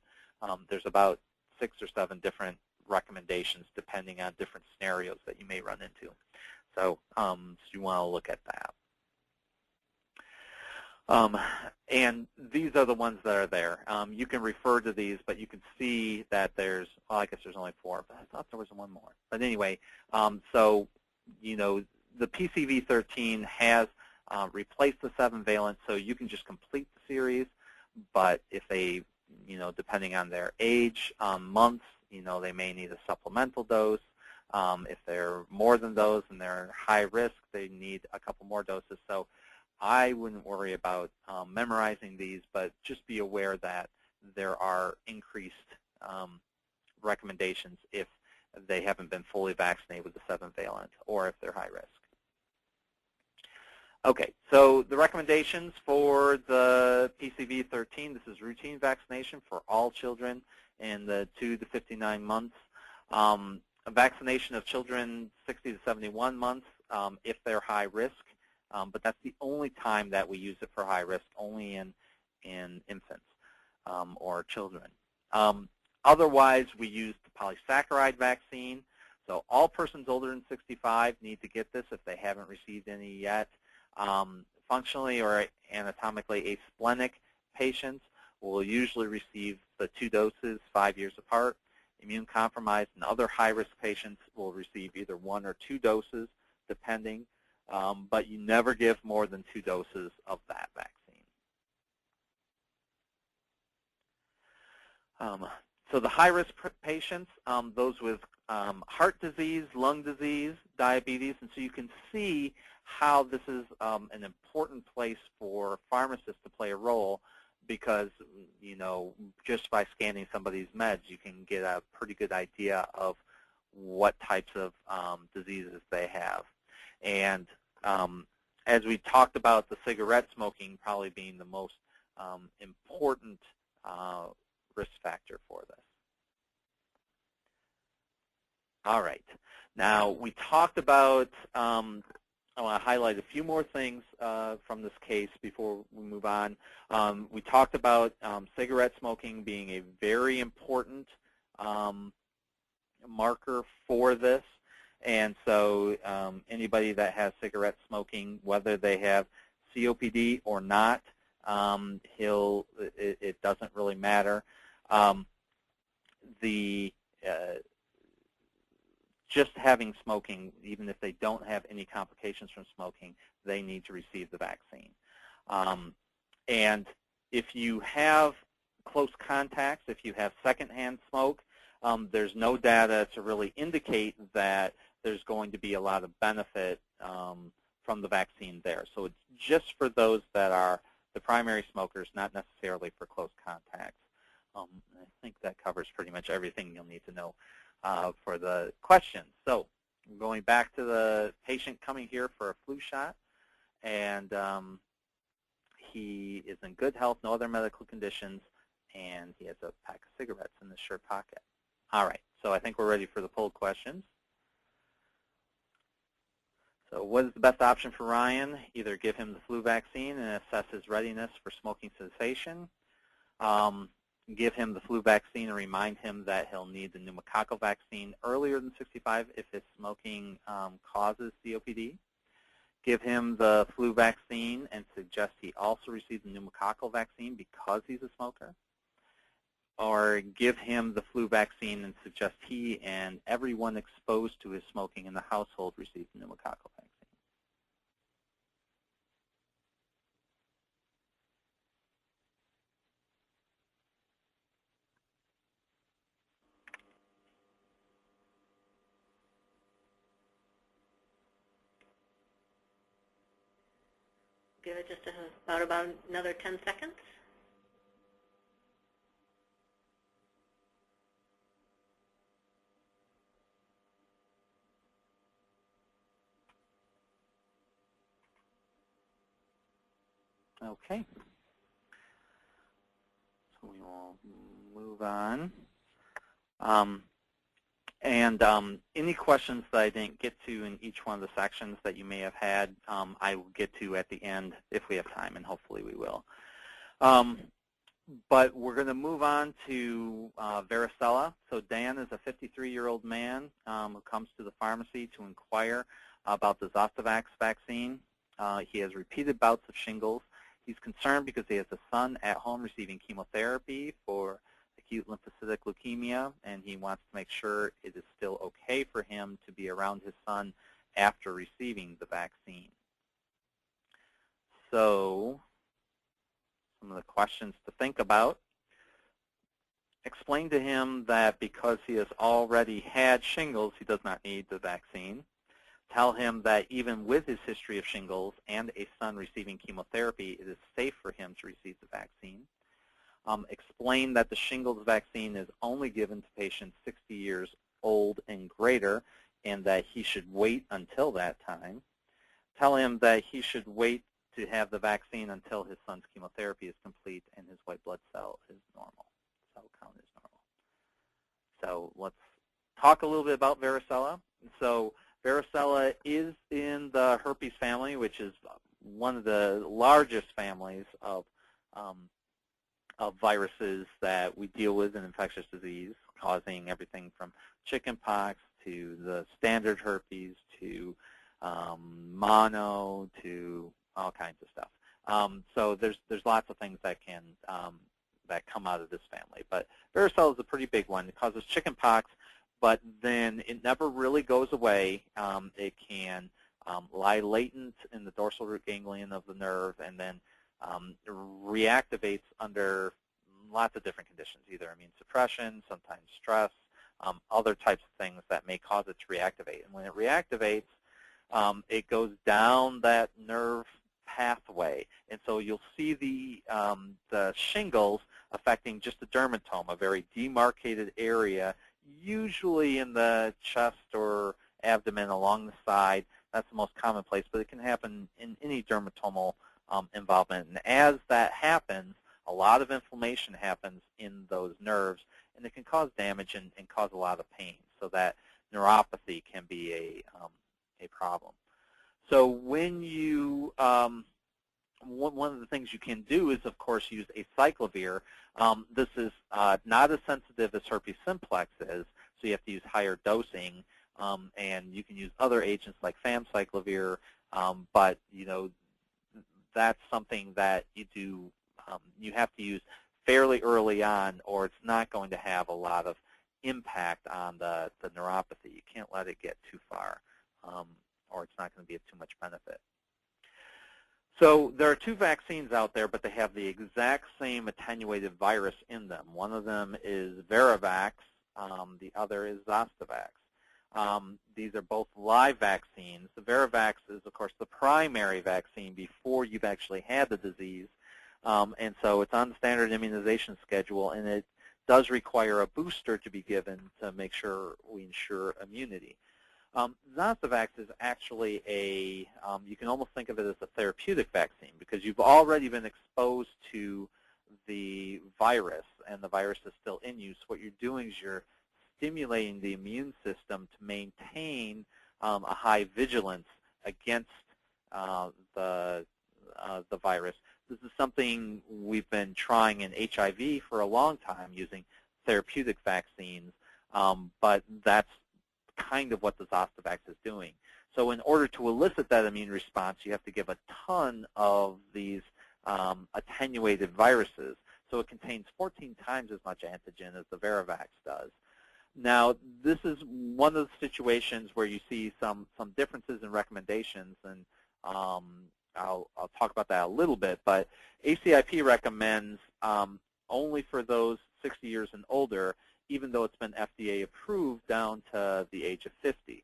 There's about 6 or 7 different recommendations depending on different scenarios that you may run into. So you want to look at that. And these are the ones that are there. You can refer to these, but you can see that there's, well, I guess there's only 4, but I thought there was one more. But anyway, so, the PCV13 has replaced the 7-valent, so you can just complete the series. But if they, depending on their age, months, they may need a supplemental dose. If they're more than those and they're high risk, they need a couple more doses. So I wouldn't worry about memorizing these, but just be aware that there are increased recommendations if they haven't been fully vaccinated with the 7-valent or if they're high risk. Okay, so the recommendations for the PCV13, this is routine vaccination for all children in the 2 to 59 months. A vaccination of children 60 to 71 months if they're high risk, but that's the only time that we use it for high risk, only in infants or children. Otherwise, we use the polysaccharide vaccine. So all persons older than 65 need to get this if they haven't received any yet. Functionally or anatomically asplenic patients will usually receive the 2 doses 5 years apart. Immune-compromised and other high-risk patients will receive either 1 or 2 doses, depending, but you never give more than 2 doses of that vaccine. So the high-risk patients, those with heart disease, lung disease, diabetes, and so you can see how this is an important place for pharmacists to play a role, because, you know, just by scanning somebody's meds, you can get a pretty good idea of what types of diseases they have. And as we talked about the cigarette smoking probably being the most important risk factor for this. All right. Now, we talked about, I want to highlight a few more things from this case before we move on. We talked about cigarette smoking being a very important marker for this. And so anybody that has cigarette smoking, whether they have COPD or not, it doesn't really matter. Just having smoking, even if they don't have any complications from smoking, they need to receive the vaccine. And if you have close contacts, if you have secondhand smoke, there's no data to really indicate that there's going to be a lot of benefit from the vaccine there. So it's just for those that are the primary smokers, not necessarily for close contacts. I think that covers pretty much everything you'll need to know for the questions. So going back to the patient coming here for a flu shot, and he is in good health, no other medical conditions, and he has a pack of cigarettes in his shirt pocket. All right, so I think we're ready for the poll questions. So what is the best option for Ryan? Either give him the flu vaccine and assess his readiness for smoking cessation, give him the flu vaccine and remind him that he'll need the pneumococcal vaccine earlier than 65 if his smoking causes COPD. Give him the flu vaccine and suggest he also receive the pneumococcal vaccine because he's a smoker. Or give him the flu vaccine and suggest he and everyone exposed to his smoking in the household receive the pneumococcal vaccine. Give it just about another 10 seconds. Okay. So we will move on. Any questions that I didn't get to in each one of the sections that you may have had, I will get to at the end if we have time, and hopefully we will. But we're going to move on to varicella. So Dan is a 53-year-old man who comes to the pharmacy to inquire about the Zostavax vaccine. He has repeated bouts of shingles. He's concerned because he has a son at home receiving chemotherapy for acute lymphocytic leukemia, and he wants to make sure it is still okay for him to be around his son after receiving the vaccine. So some of the questions to think about. Explain to him that because he has already had shingles, he does not need the vaccine. Tell him that even with his history of shingles and a son receiving chemotherapy, it is safe for him to receive the vaccine. Explain that the shingles vaccine is only given to patients 60 years old and greater, and that he should wait until that time. Tell him that he should wait to have the vaccine until his son's chemotherapy is complete and his white blood cell is normal. Cell count is normal. So let's talk a little bit about varicella. So varicella is in the herpes family, which is one of the largest families of viruses that we deal with in infectious disease, causing everything from chickenpox to the standard herpes to mono to all kinds of stuff. So there's lots of things that can that come out of this family. But varicella is a pretty big one. It causes chickenpox, but then it never really goes away. It can lie latent in the dorsal root ganglion of the nerve and then reactivates under lots of different conditions, either immune suppression, sometimes stress, other types of things that may cause it to reactivate. And when it reactivates, it goes down that nerve pathway. And so you'll see the shingles affecting just the dermatome, a very demarcated area, usually in the chest or abdomen along the side. That's the most common place, but it can happen in any dermatomal involvement. And as that happens, a lot of inflammation happens in those nerves, and it can cause damage and cause a lot of pain. So that neuropathy can be a problem. So when you, one of the things you can do is, of course, use acyclovir. This is not as sensitive as herpes simplex is, so you have to use higher dosing, and you can use other agents like famciclovir, but that's something that you do. You have to use fairly early on, or it's not going to have a lot of impact on the neuropathy. You can't let it get too far, or it's not going to be of too much benefit. So there are two vaccines out there, but they have the exact same attenuated virus in them. One of them is Varivax. The other is Zostavax. These are both live vaccines. The Varivax is, of course, the primary vaccine before you've actually had the disease. And so it's on the standard immunization schedule, and it does require a booster to be given to make sure we ensure immunity. Zostavax is actually you can almost think of it as a therapeutic vaccine because you've already been exposed to the virus, and the virus is still in you. So what you're doing is you're stimulating the immune system to maintain a high vigilance against the virus. This is something we've been trying in HIV for a long time using therapeutic vaccines, but that's kind of what the Zostavax is doing. So in order to elicit that immune response, you have to give a ton of these attenuated viruses. So it contains 14 times as much antigen as the Varivax does. Now, this is one of the situations where you see some differences in recommendations, and I'll talk about that a little bit, but ACIP recommends only for those 60 years and older, even though it's been FDA approved down to the age of 50.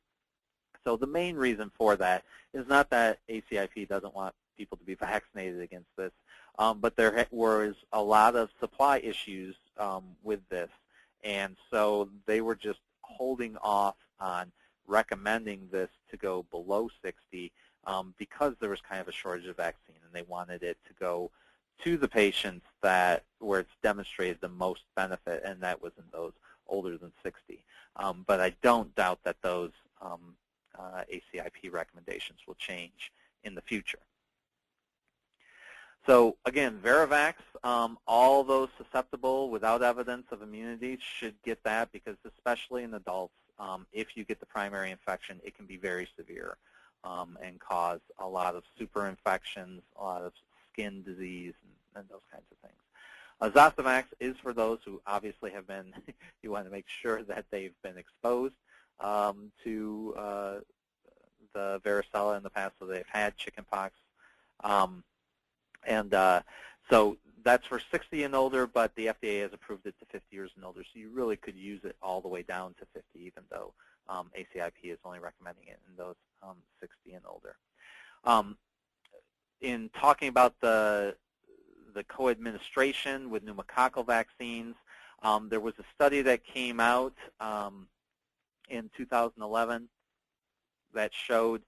So the main reason for that is not that ACIP doesn't want people to be vaccinated against this, but there was a lot of supply issues with this, and so they were just holding off on recommending this to go below 60 because there was kind of a shortage of vaccine, and they wanted it to go to the patients where it's demonstrated the most benefit, and that was in those older than 60. But I don't doubt that those ACIP recommendations will change in the future. So again, Varivax, all those susceptible without evidence of immunity should get that, because especially in adults, if you get the primary infection, it can be very severe and cause a lot of super infections, a lot of skin disease, and those kinds of things. Zostavax is for those who obviously have been, you want to make sure that they've been exposed to the varicella in the past, so they've had chickenpox. So That's for 60 and older, but the FDA has approved it to 50 years and older, so you really could use it all the way down to 50, even though ACIP is only recommending it in those 60 and older. In talking about the co-administration with pneumococcal vaccines, there was a study that came out in 2011 that showed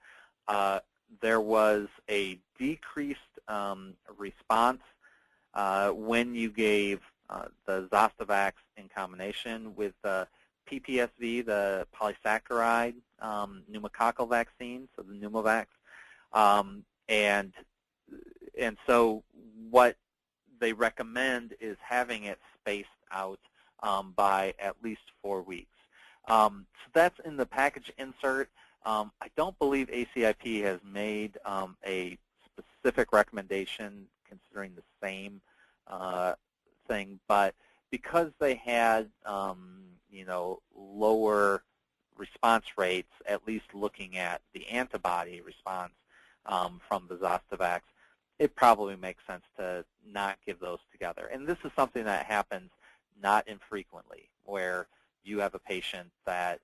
there was a decreased response when you gave the Zostavax in combination with the PPSV, the polysaccharide pneumococcal vaccine, so the Pneumovax. And so what they recommend is having it spaced out by at least 4 weeks. So that's in the package insert. I don't believe ACIP has made a specific recommendation considering the same thing, but because they had lower response rates, at least looking at the antibody response from the Zostavax, it probably makes sense to not give those together. And this is something that happens not infrequently, where you have a patient that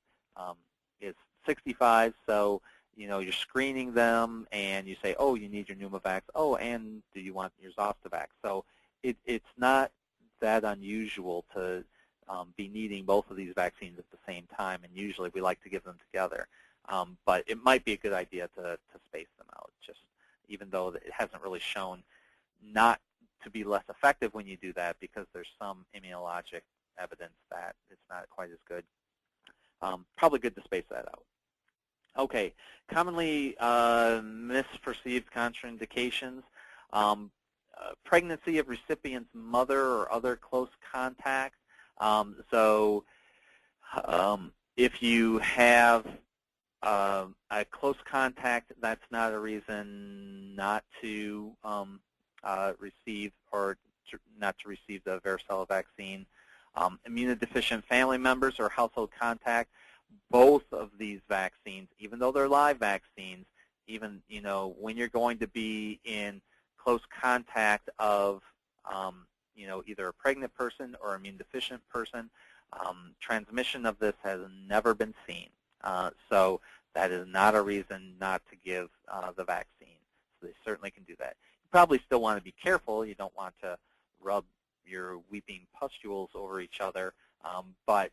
is 65, so you're screening them, and you say, oh, you need your Pneumovax. Oh, and do you want your Zostavax? So it's not that unusual to be needing both of these vaccines at the same time, and usually we like to give them together. But it might be a good idea to space them out, just even though it hasn't really shown not to be less effective when you do that, because there's some immunologic evidence that it's not quite as good. Probably good to space that out. Okay, commonly misperceived contraindications. Pregnancy of recipient's mother or other close contact. If you have a close contact, that's not a reason not to receive or not to receive the Varicella vaccine. Immunodeficient family members or household contact. Both of these vaccines, even though they're live vaccines, even when you're going to be in close contact of either a pregnant person or immune deficient person, transmission of this has never been seen. So that is not a reason not to give the vaccine. So they certainly can do that. You probably still want to be careful. You don't want to rub your weeping pustules over each other, but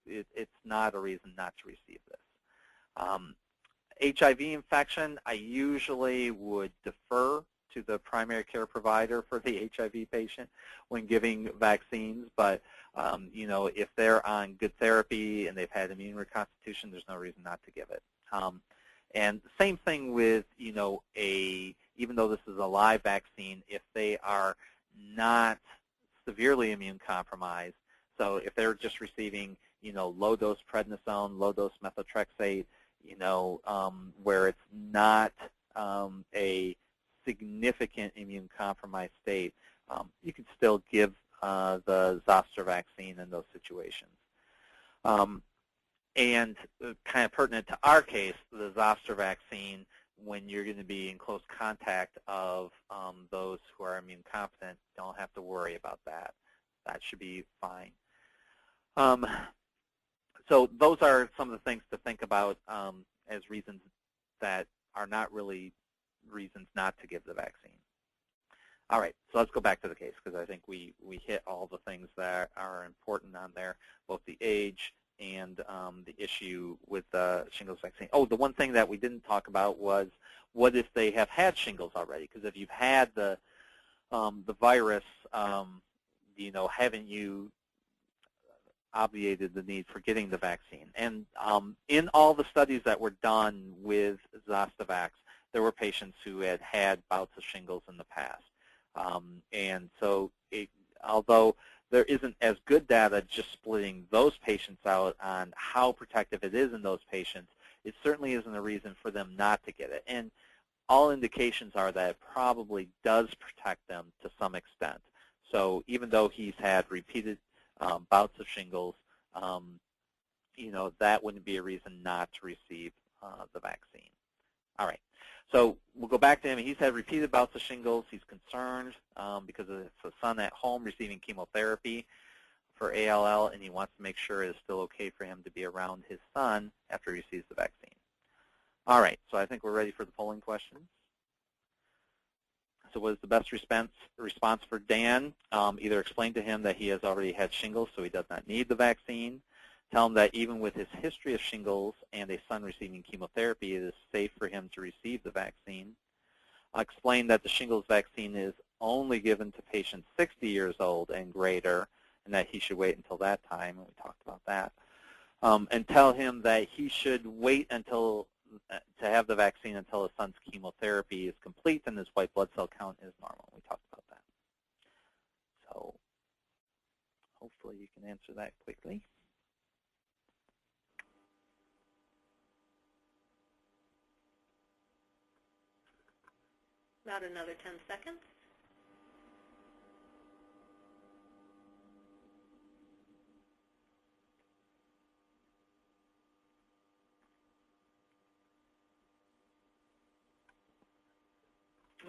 it's not a reason not to receive this. HIV infection, I usually would defer to the primary care provider for the HIV patient when giving vaccines, but if they're on good therapy and they've had immune reconstitution, there's no reason not to give it. And same thing with, even though this is a live vaccine, if they are not severely immune compromised, so if they're just receiving, low-dose prednisone, low-dose methotrexate, where it's not a significant immune compromised state, you can still give the zoster vaccine in those situations. And kind of pertinent to our case, the zoster vaccine, when you're going to be in close contact of those who are immune competent, don't have to worry about that. That should be fine. So those are some of the things to think about as reasons that are not really reasons not to give the vaccine. All right, so let's go back to the case, because I think we hit all the things that are important on there, both the age and the issue with the shingles vaccine. Oh, the one thing that we didn't talk about was, what if they have had shingles already? Because if you've had the virus, haven't you obviated the need for getting the vaccine? And in all the studies that were done with Zostavax, there were patients who had had bouts of shingles in the past. And so although there isn't as good data just splitting those patients out on how protective it is in those patients, it certainly isn't a reason for them not to get it. And all indications are that it probably does protect them to some extent. So even though he's had repeated bouts of shingles, that wouldn't be a reason not to receive the vaccine. All right. So we'll go back to him. He's had repeated bouts of shingles. He's concerned because of his son at home receiving chemotherapy for ALL, and he wants to make sure it's still okay for him to be around his son after he receives the vaccine. All right, so I think we're ready for the polling questions. So what is the best response for Dan? Either explain to him that he has already had shingles, so he does not need the vaccine. Tell him that even with his history of shingles and a son receiving chemotherapy, it is safe for him to receive the vaccine. Explain that the shingles vaccine is only given to patients 60 years old and greater, and that he should wait until that time, and we talked about that. And tell him that he should wait until to have the vaccine until his son's chemotherapy is complete and his white blood cell count is normal. We talked about that. So hopefully you can answer that quickly. About another 10 seconds.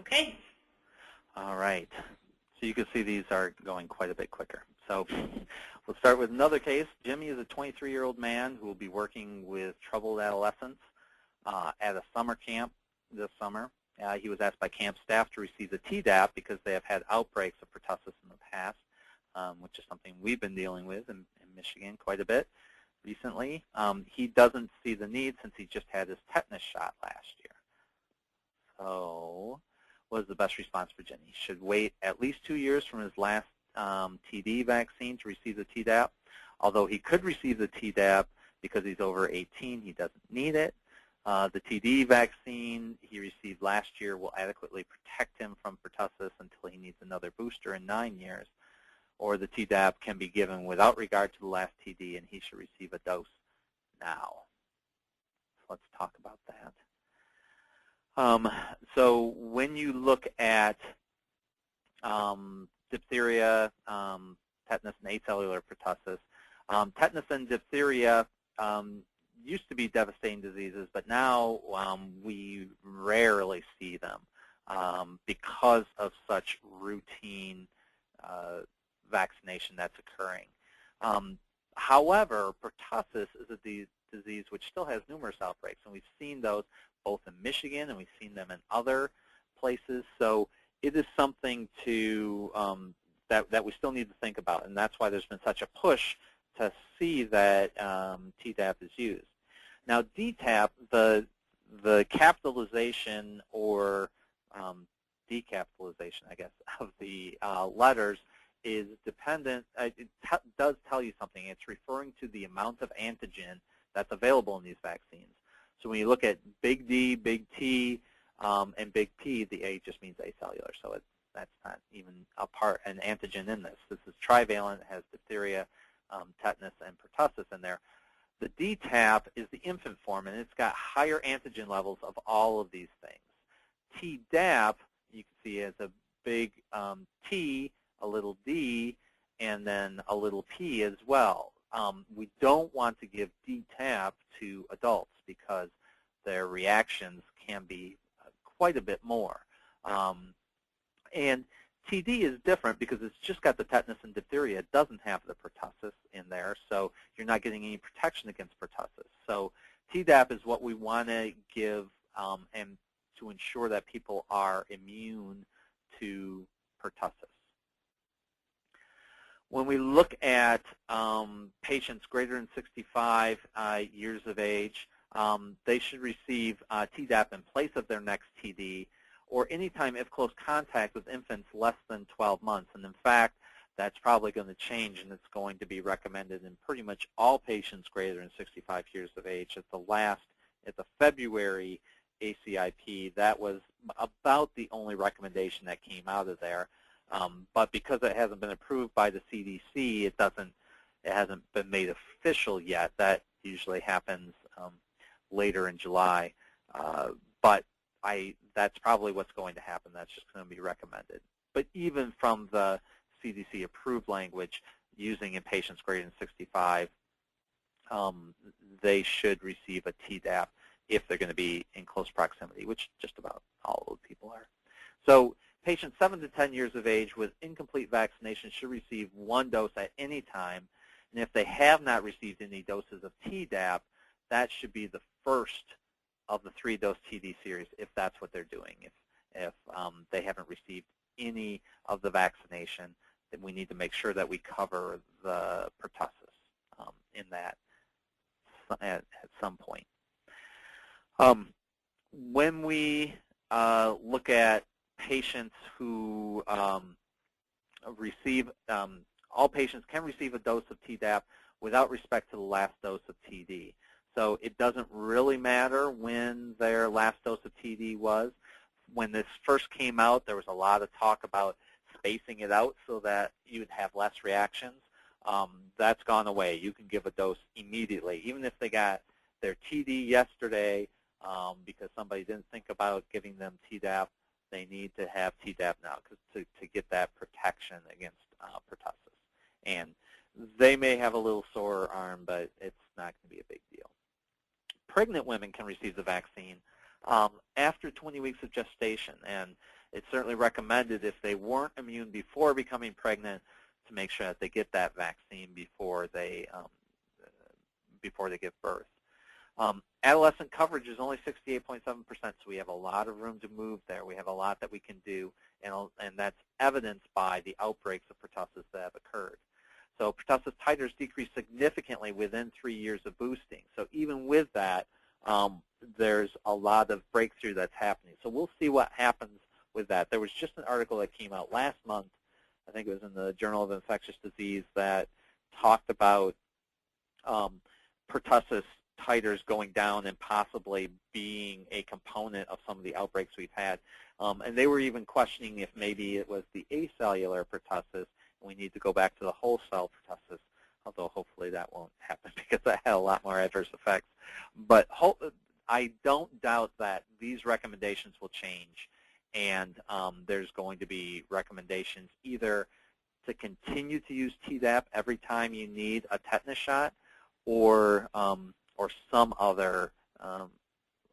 Okay. All right. So you can see these are going quite a bit quicker. So we'll start with another case. Jimmy is a 23-year-old man who will be working with troubled adolescents at a summer camp this summer. He was asked by camp staff to receive the Tdap because they have had outbreaks of pertussis in the past, which is something we've been dealing with in Michigan quite a bit recently. He doesn't see the need since he just had his tetanus shot last year. So what is the best response for Jimmy? Should wait at least 2 years from his last TD vaccine to receive the Tdap. Although he could receive the Tdap because he's over 18, he doesn't need it. The TD vaccine he received last year will adequately protect him from pertussis until he needs another booster in 9 years. Or the Tdap can be given without regard to the last TD, and he should receive a dose now. So let's talk about that. So when you look at diphtheria, tetanus, and acellular pertussis, tetanus and diphtheria used to be devastating diseases, but now we rarely see them because of such routine vaccination that's occurring. However, pertussis is a disease which still has numerous outbreaks, and we've seen those both in Michigan and we've seen them in other places. So it is something to that we still need to think about, and that's why there's been such a push to see that Tdap is used. Now, DTaP, the capitalization or decapitalization, I guess, of the letters is dependent. It does tell you something. It's referring to the amount of antigen that's available in these vaccines. So when you look at big D, big T, and big P, the A just means acellular. So that's not even an antigen in this. This is trivalent. It has diphtheria, tetanus, and pertussis in there. The DTaP is the infant form, and it's got higher antigen levels of all of these things. Tdap, you can see as a big T, a little D, and then a little P as well. We don't want to give DTaP to adults because their reactions can be quite a bit more. And TD is different because it's just got the tetanus and diphtheria. It doesn't have the pertussis in there, so you're not getting any protection against pertussis. So Tdap is what we want to give and to ensure that people are immune to pertussis. When we look at patients greater than 65 years of age, they should receive Tdap in place of their next TD, or anytime if close contact with infants less than 12 months. And in fact, that's probably going to change, and it's going to be recommended in pretty much all patients greater than 65 years of age. At the February ACIP, that was about the only recommendation that came out of there. But because it hasn't been approved by the CDC, it hasn't been made official yet. That usually happens later in July. But that's probably what's going to happen. That's just going to be recommended. But even from the CDC approved language, using in patients greater than 65, they should receive a Tdap if they're going to be in close proximity, which just about all old people are. So patients 7 to 10 years of age with incomplete vaccination should receive 1 dose at any time. And if they have not received any doses of Tdap, that should be the first of the 3-dose TD series if that's what they're doing. If they haven't received any of the vaccination, then we need to make sure that we cover the pertussis in that at some point. When we look at patients who receive, all patients can receive a dose of Tdap without respect to the last dose of TD. So it doesn't really matter when their last dose of TD was. When this first came out, there was a lot of talk about spacing it out so that you would have less reactions. That's gone away. You can give a dose immediately. Even if they got their TD yesterday because somebody didn't think about giving them Tdap, they need to have Tdap now to get that protection against pertussis. And they may have a little sore arm, but it's not going to be a big deal. Pregnant women can receive the vaccine after 20 weeks of gestation, and it's certainly recommended if they weren't immune before becoming pregnant to make sure that they get that vaccine before they give birth. Adolescent coverage is only 68.7%, so we have a lot of room to move there. We have a lot that we can do, and that's evidenced by the outbreaks of pertussis that have occurred. So pertussis titers decrease significantly within 3 years of boosting. So even with that, there's a lot of breakthrough that's happening. So we'll see what happens with that. There was just an article that came out last month, I think it was in the Journal of Infectious Disease, that talked about pertussis titers going down and possibly being a component of some of the outbreaks we've had. And they were even questioning if maybe it was the acellular pertussis, and we need to go back to the whole cell pertussis, although hopefully that won't happen because that had a lot more adverse effects. But I don't doubt that these recommendations will change, and there's going to be recommendations either to continue to use Tdap every time you need a tetanus shot, or some other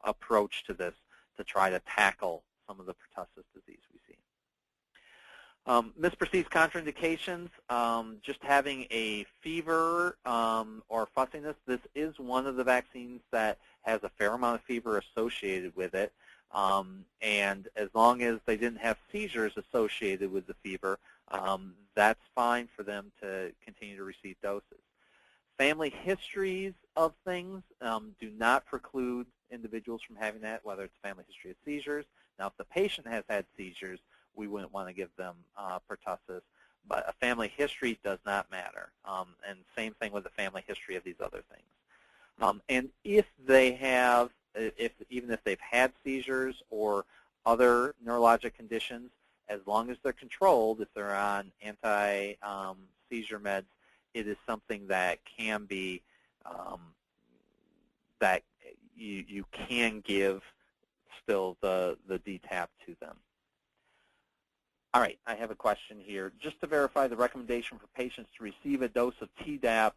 approach to this to try to tackle some of the pertussis disease we see. Misperceived contraindications, just having a fever or fussiness. This is one of the vaccines that has a fair amount of fever associated with it. And as long as they didn't have seizures associated with the fever, that's fine for them to continue to receive doses. Family histories of things do not preclude individuals from having that, whether it's a family history of seizures. Now, if the patient has had seizures, we wouldn't want to give them pertussis, but a family history does not matter. And same thing with the family history of these other things. And if they have, even if they've had seizures or other neurologic conditions, as long as they're controlled, if they're on anti-seizure meds, it is something that can be, that you can give still the DTaP to them. All right, I have a question here. Just to verify the recommendation for patients to receive a dose of Tdap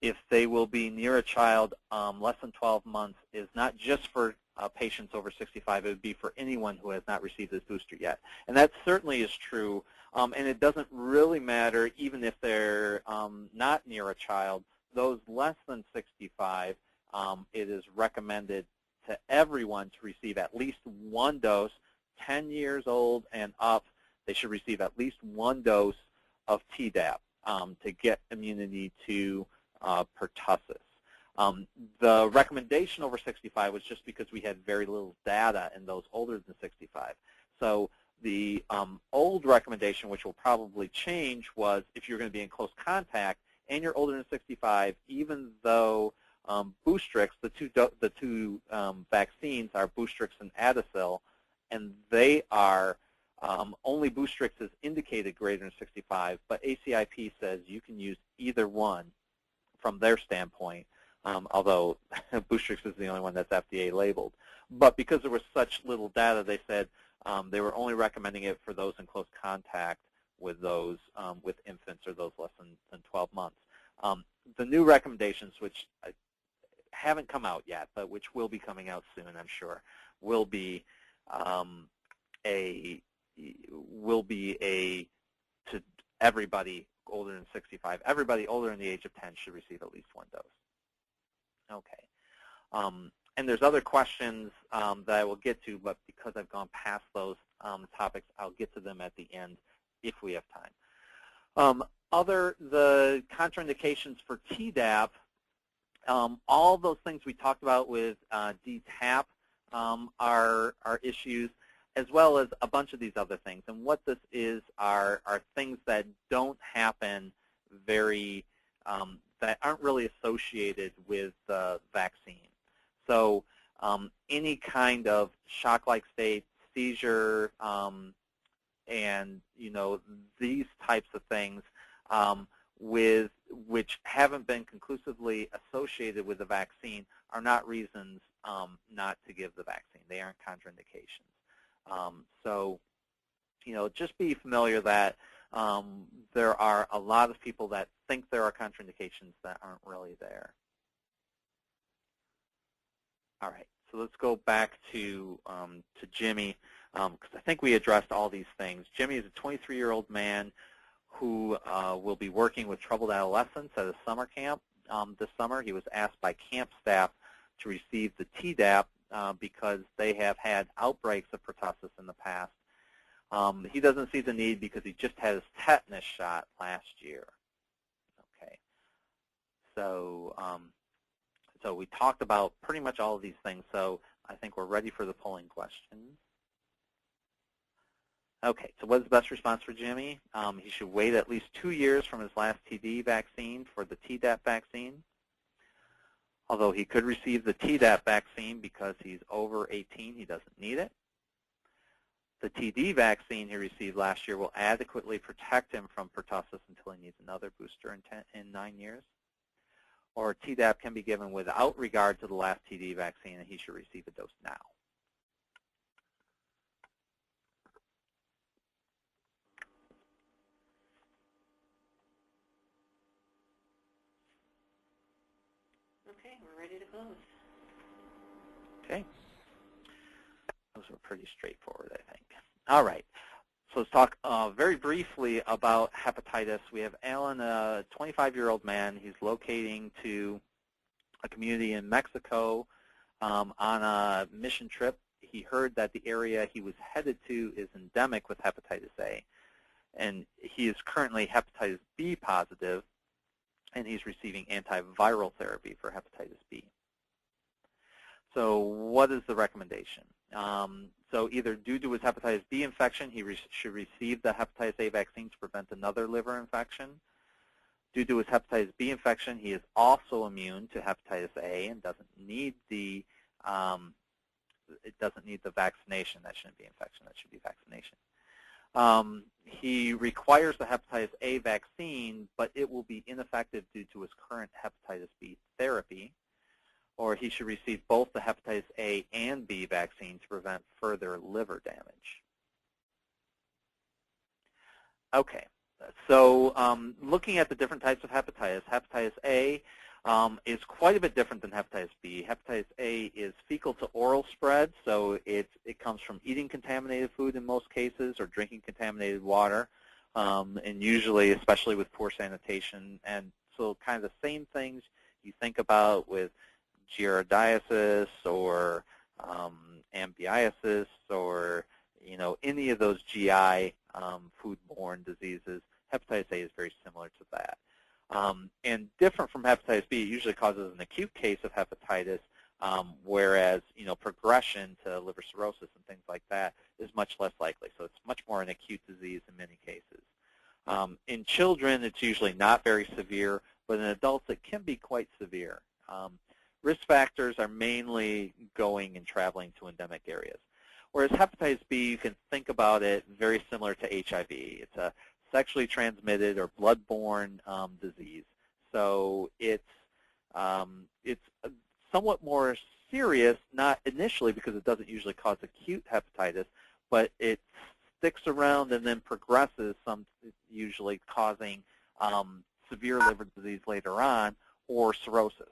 if they will be near a child less than 12 months is not just for patients over 65. It would be for anyone who has not received this booster yet. And that certainly is true. And it doesn't really matter even if they're not near a child. Those less than 65, it is recommended to everyone to receive at least 1 dose. 10 years old and up, they should receive at least 1 dose of Tdap to get immunity to pertussis. The recommendation over 65 was just because we had very little data in those older than 65. So the old recommendation, which will probably change, was if you're going to be in close contact and you're older than 65, even though Boostrix, the two vaccines are Boostrix and Adacil, and they are only Boostrix is indicated greater than 65, but ACIP says you can use either one from their standpoint, although Boostrix is the only one that's FDA labeled. But because there was such little data, they said they were only recommending it for those in close contact with those with infants or those less than 12 months. The new recommendations, which haven't come out yet, but which will be coming out soon, I'm sure, will be to everybody older than 65. Everybody older than the age of 10 should receive at least 1 dose. Okay. And there's other questions that I will get to, but because I've gone past those topics, I'll get to them at the end if we have time. The contraindications for Tdap, all those things we talked about with DTaP are issues, as well as a bunch of these other things. And what this is are things that don't happen that aren't really associated with the vaccine. So any kind of shock-like state, seizure, and these types of things which haven't been conclusively associated with the vaccine are not reasons not to give the vaccine. They aren't contraindications. So, just be familiar that there are a lot of people that think there are contraindications that aren't really there. All right, so let's go back to Jimmy, because I think we addressed all these things. Jimmy is a 23-year-old man who will be working with troubled adolescents at a summer camp this summer. He was asked by camp staff to receive the Tdap because they have had outbreaks of pertussis in the past. He doesn't see the need because he just had his tetanus shot last year. Okay, so so we talked about pretty much all of these things, so I think we're ready for the polling questions. Okay, so what is the best response for Jimmy? He should wait at least 2 years from his last TD vaccine for the Tdap vaccine. Although he could receive the Tdap vaccine because he's over 18, he doesn't need it. The TD vaccine he received last year will adequately protect him from pertussis until he needs another booster in 9 years. Or Tdap can be given without regard to the last TD vaccine, and he should receive a dose now. Okay, we're ready to close. Okay. Those were pretty straightforward, I think. All right. So let's talk very briefly about hepatitis. We have Alan, a 25-year-old man. He's locating to a community in Mexico on a mission trip. He heard that the area he was headed to is endemic with hepatitis A, and he is currently hepatitis B positive, and he's receiving antiviral therapy for hepatitis B. So what is the recommendation? So either due to his hepatitis B infection, he should receive the hepatitis A vaccine to prevent another liver infection. Due to his hepatitis B infection, he is also immune to hepatitis A and doesn't need the vaccination. That shouldn't be infection. That should be vaccination. He requires the hepatitis A vaccine, but it will be ineffective due to his current hepatitis B therapy. Or he should receive both the hepatitis A and B vaccine to prevent further liver damage. Okay, so looking at the different types of hepatitis, hepatitis A is quite a bit different than hepatitis B. Hepatitis A is fecal to oral spread, so it comes from eating contaminated food in most cases or drinking contaminated water, and usually, especially with poor sanitation. And so kind of the same things you think about with giardiasis or ambiasis or any of those GI foodborne diseases, hepatitis A is very similar to that. And different from hepatitis B, it usually causes an acute case of hepatitis, whereas progression to liver cirrhosis and things like that is much less likely. So it's much more an acute disease in many cases. In children, it's usually not very severe, but in adults, it can be quite severe. Risk factors are mainly going and traveling to endemic areas. Whereas hepatitis B, you can think about it very similar to HIV. It's a sexually transmitted or blood-borne disease. So it's somewhat more serious, not initially because it doesn't usually cause acute hepatitis, but it sticks around and then progresses, usually causing severe liver disease later on or cirrhosis.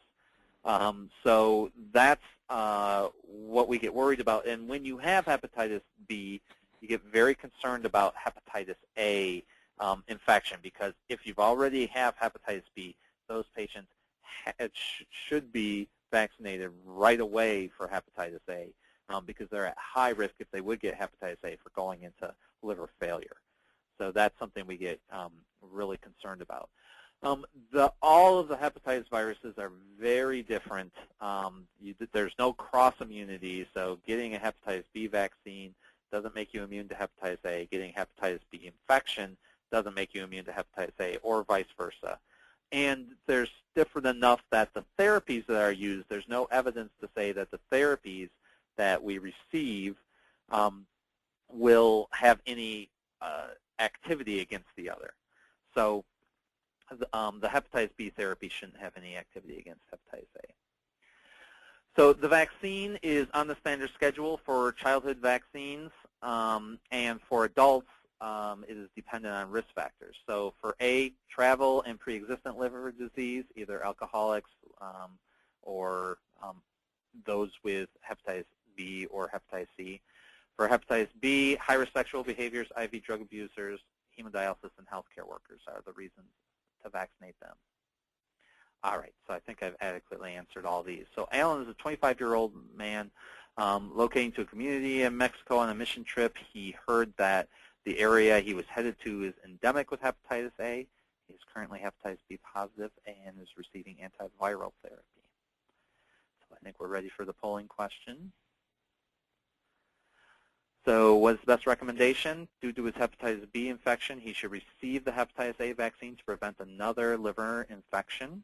So that's what we get worried about. And when you have hepatitis B, you get very concerned about hepatitis A infection, because if you've already have hepatitis B, those patients should be vaccinated right away for hepatitis A, because they're at high risk if they would get hepatitis A for going into liver failure. So that's something we get really concerned about. All of the hepatitis viruses are very different. There's no cross immunity, so getting a hepatitis B vaccine doesn't make you immune to hepatitis A. Getting hepatitis B infection doesn't make you immune to hepatitis A, or vice versa. And there's different enough that the therapies that are used, there's no evidence to say that the therapies that we receive will have any activity against the other. So the hepatitis B therapy shouldn't have any activity against hepatitis A. So the vaccine is on the standard schedule for childhood vaccines, and for adults, it is dependent on risk factors. So for A, travel and pre-existent liver disease, either alcoholics or those with hepatitis B or hepatitis C. For hepatitis B, high-risk sexual behaviors, IV drug abusers, hemodialysis, and healthcare workers are the reasons to vaccinate them. All right, so I think I've adequately answered all these. So Alan is a 25-year-old man locating to a community in Mexico on a mission trip. He heard that the area he was headed to is endemic with hepatitis A. He's currently hepatitis B positive and is receiving antiviral therapy. So I think we're ready for the polling question. So what's the best recommendation? Due to his hepatitis B infection, he should receive the hepatitis A vaccine to prevent another liver infection.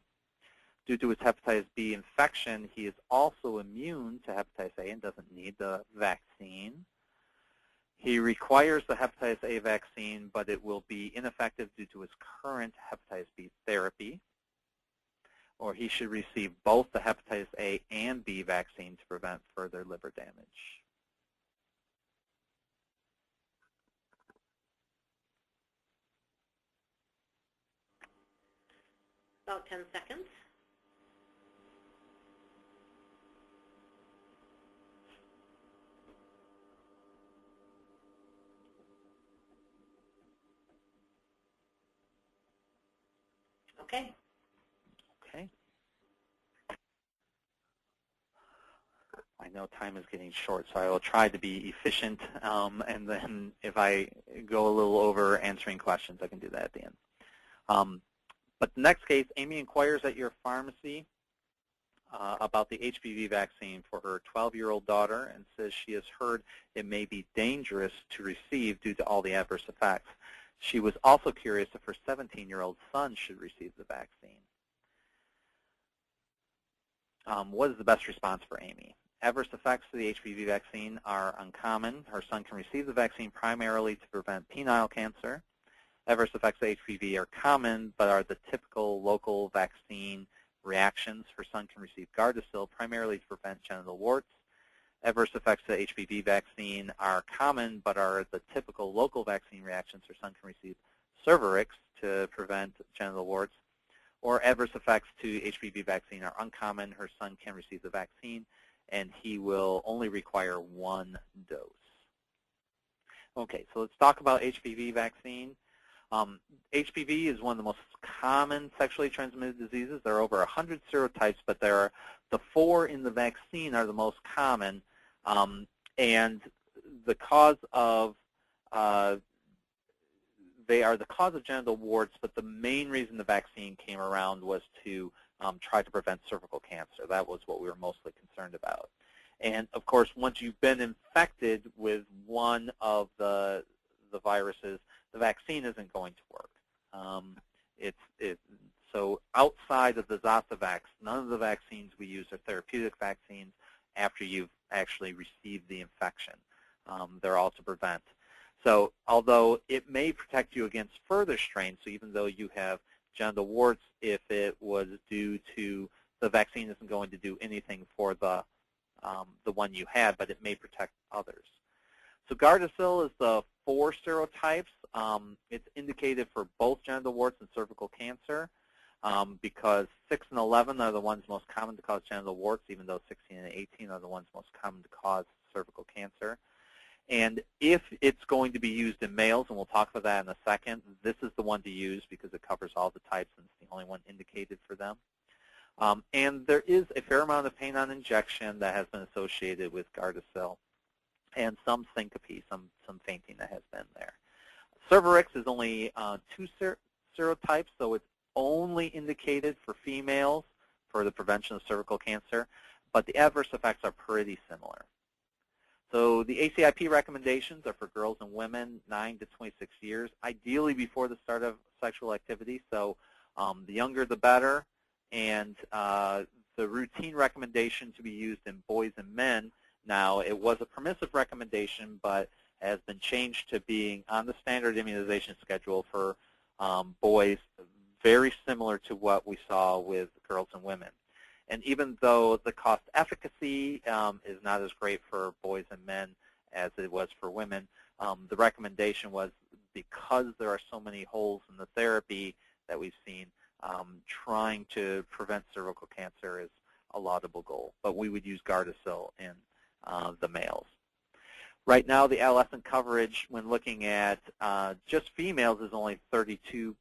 Due to his hepatitis B infection, he is also immune to hepatitis A and doesn't need the vaccine. He requires the hepatitis A vaccine, but it will be ineffective due to his current hepatitis B therapy. Or he should receive both the hepatitis A and B vaccine to prevent further liver damage. About 10 seconds. Okay. Okay. I know time is getting short, so I will try to be efficient, and then if I go a little over answering questions, I can do that at the end. But the next case, Amy inquires at your pharmacy about the HPV vaccine for her 12-year-old daughter and says she has heard it may be dangerous to receive due to all the adverse effects. She was also curious if her 17-year-old son should receive the vaccine. What is the best response for Amy? Adverse effects to the HPV vaccine are uncommon. Her son can receive the vaccine primarily to prevent penile cancer. Adverse effects of HPV are common, but are the typical local vaccine reactions. Her son can receive Gardasil primarily to prevent genital warts. Adverse effects of the HPV vaccine are common, but are the typical local vaccine reactions. Her son can receive Cervarix to prevent genital warts. Or adverse effects to HPV vaccine are uncommon. Her son can receive the vaccine, and he will only require 1 dose. Okay, so let's talk about HPV vaccine. HPV is one of the most common sexually transmitted diseases. There are over 100 serotypes, but there are the 4 in the vaccine are the most common, and the cause of they are the cause of genital warts, but the main reason the vaccine came around was to try to prevent cervical cancer. That was what we were mostly concerned about. And of course, once you've been infected with one of the viruses, the vaccine isn't going to work. So outside of the Zostavax, none of the vaccines we use are therapeutic vaccines after you've actually received the infection. They're all to prevent. So although it may protect you against further strains, so even though you have genital warts, if it was due to the vaccine isn't going to do anything for the one you had, but it may protect others. So Gardasil is the 4 serotypes. It's indicated for both genital warts and cervical cancer. because 6 and 11 are the ones most common to cause genital warts, even though 16 and 18 are the ones most common to cause cervical cancer. And if it's going to be used in males, and we'll talk about that in a second, this is the one to use because it covers all the types and it's the only one indicated for them. And there is a fair amount of pain on injection that has been associated with Gardasil, and some syncope, some fainting that has been there. Cervarix is only 2 serotypes, so it's only indicated for females for the prevention of cervical cancer, but the adverse effects are pretty similar. So the ACIP recommendations are for girls and women 9 to 26 years, ideally before the start of sexual activity, so the younger the better. And the routine recommendation to be used in boys and men, now it was a permissive recommendation, but has been changed to being on the standard immunization schedule for boys, very similar to what we saw with girls and women. And even though the cost efficacy is not as great for boys and men as it was for women, the recommendation was, because there are so many holes in the therapy that we've seen, trying to prevent cervical cancer is a laudable goal. But we would use Gardasil in the males. Right now, the adolescent coverage when looking at just females is only 32%.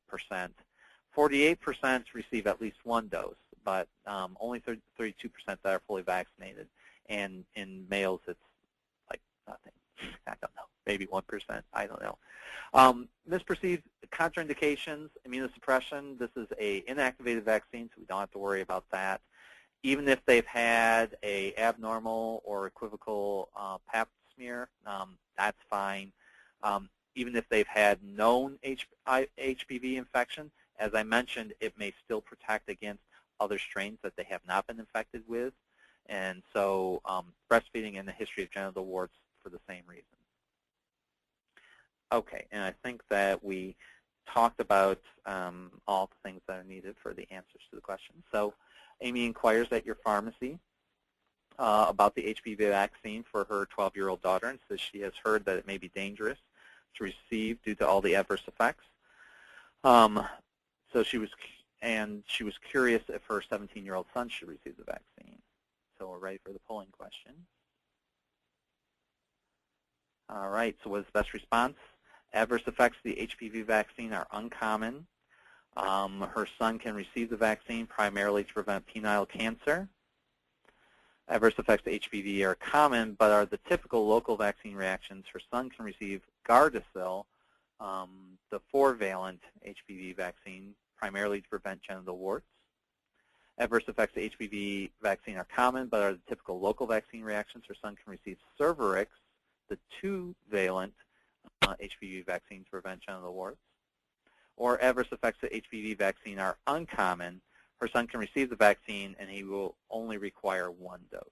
48% receive at least 1 dose, but only 32% that are fully vaccinated. And in males, it's like nothing. I don't know, maybe 1%. I don't know. Misperceived contraindications, immunosuppression. This is an inactivated vaccine, so we don't have to worry about that. Even if they've had a abnormal or equivocal pap smear, that's fine. Even if they've had known HPV infection, as I mentioned, it may still protect against other strains that they have not been infected with. And so breastfeeding and the history of genital warts for the same reason. Okay, and I think that we talked about all the things that are needed for the answers to the questions. So Amy inquires at your pharmacy about the HPV vaccine for her 12-year-old daughter and says she has heard that it may be dangerous to receive due to all the adverse effects. So she was curious if her 17-year-old son should receive the vaccine. So we're ready for the polling question. All right, so what is the best response? Adverse effects of the HPV vaccine are uncommon. Her son can receive the vaccine primarily to prevent penile cancer. Adverse effects of HPV are common, but are the typical local vaccine reactions. Her son can receive Gardasil, the 4-valent HPV vaccine, primarily to prevent genital warts. Adverse effects of HPV vaccine are common, but are the typical local vaccine reactions. Her son can receive Cervarix, the 2-valent HPV vaccine to prevent genital warts. Or adverse effects of HPV vaccine are uncommon. Her son can receive the vaccine, and he will only require 1 dose.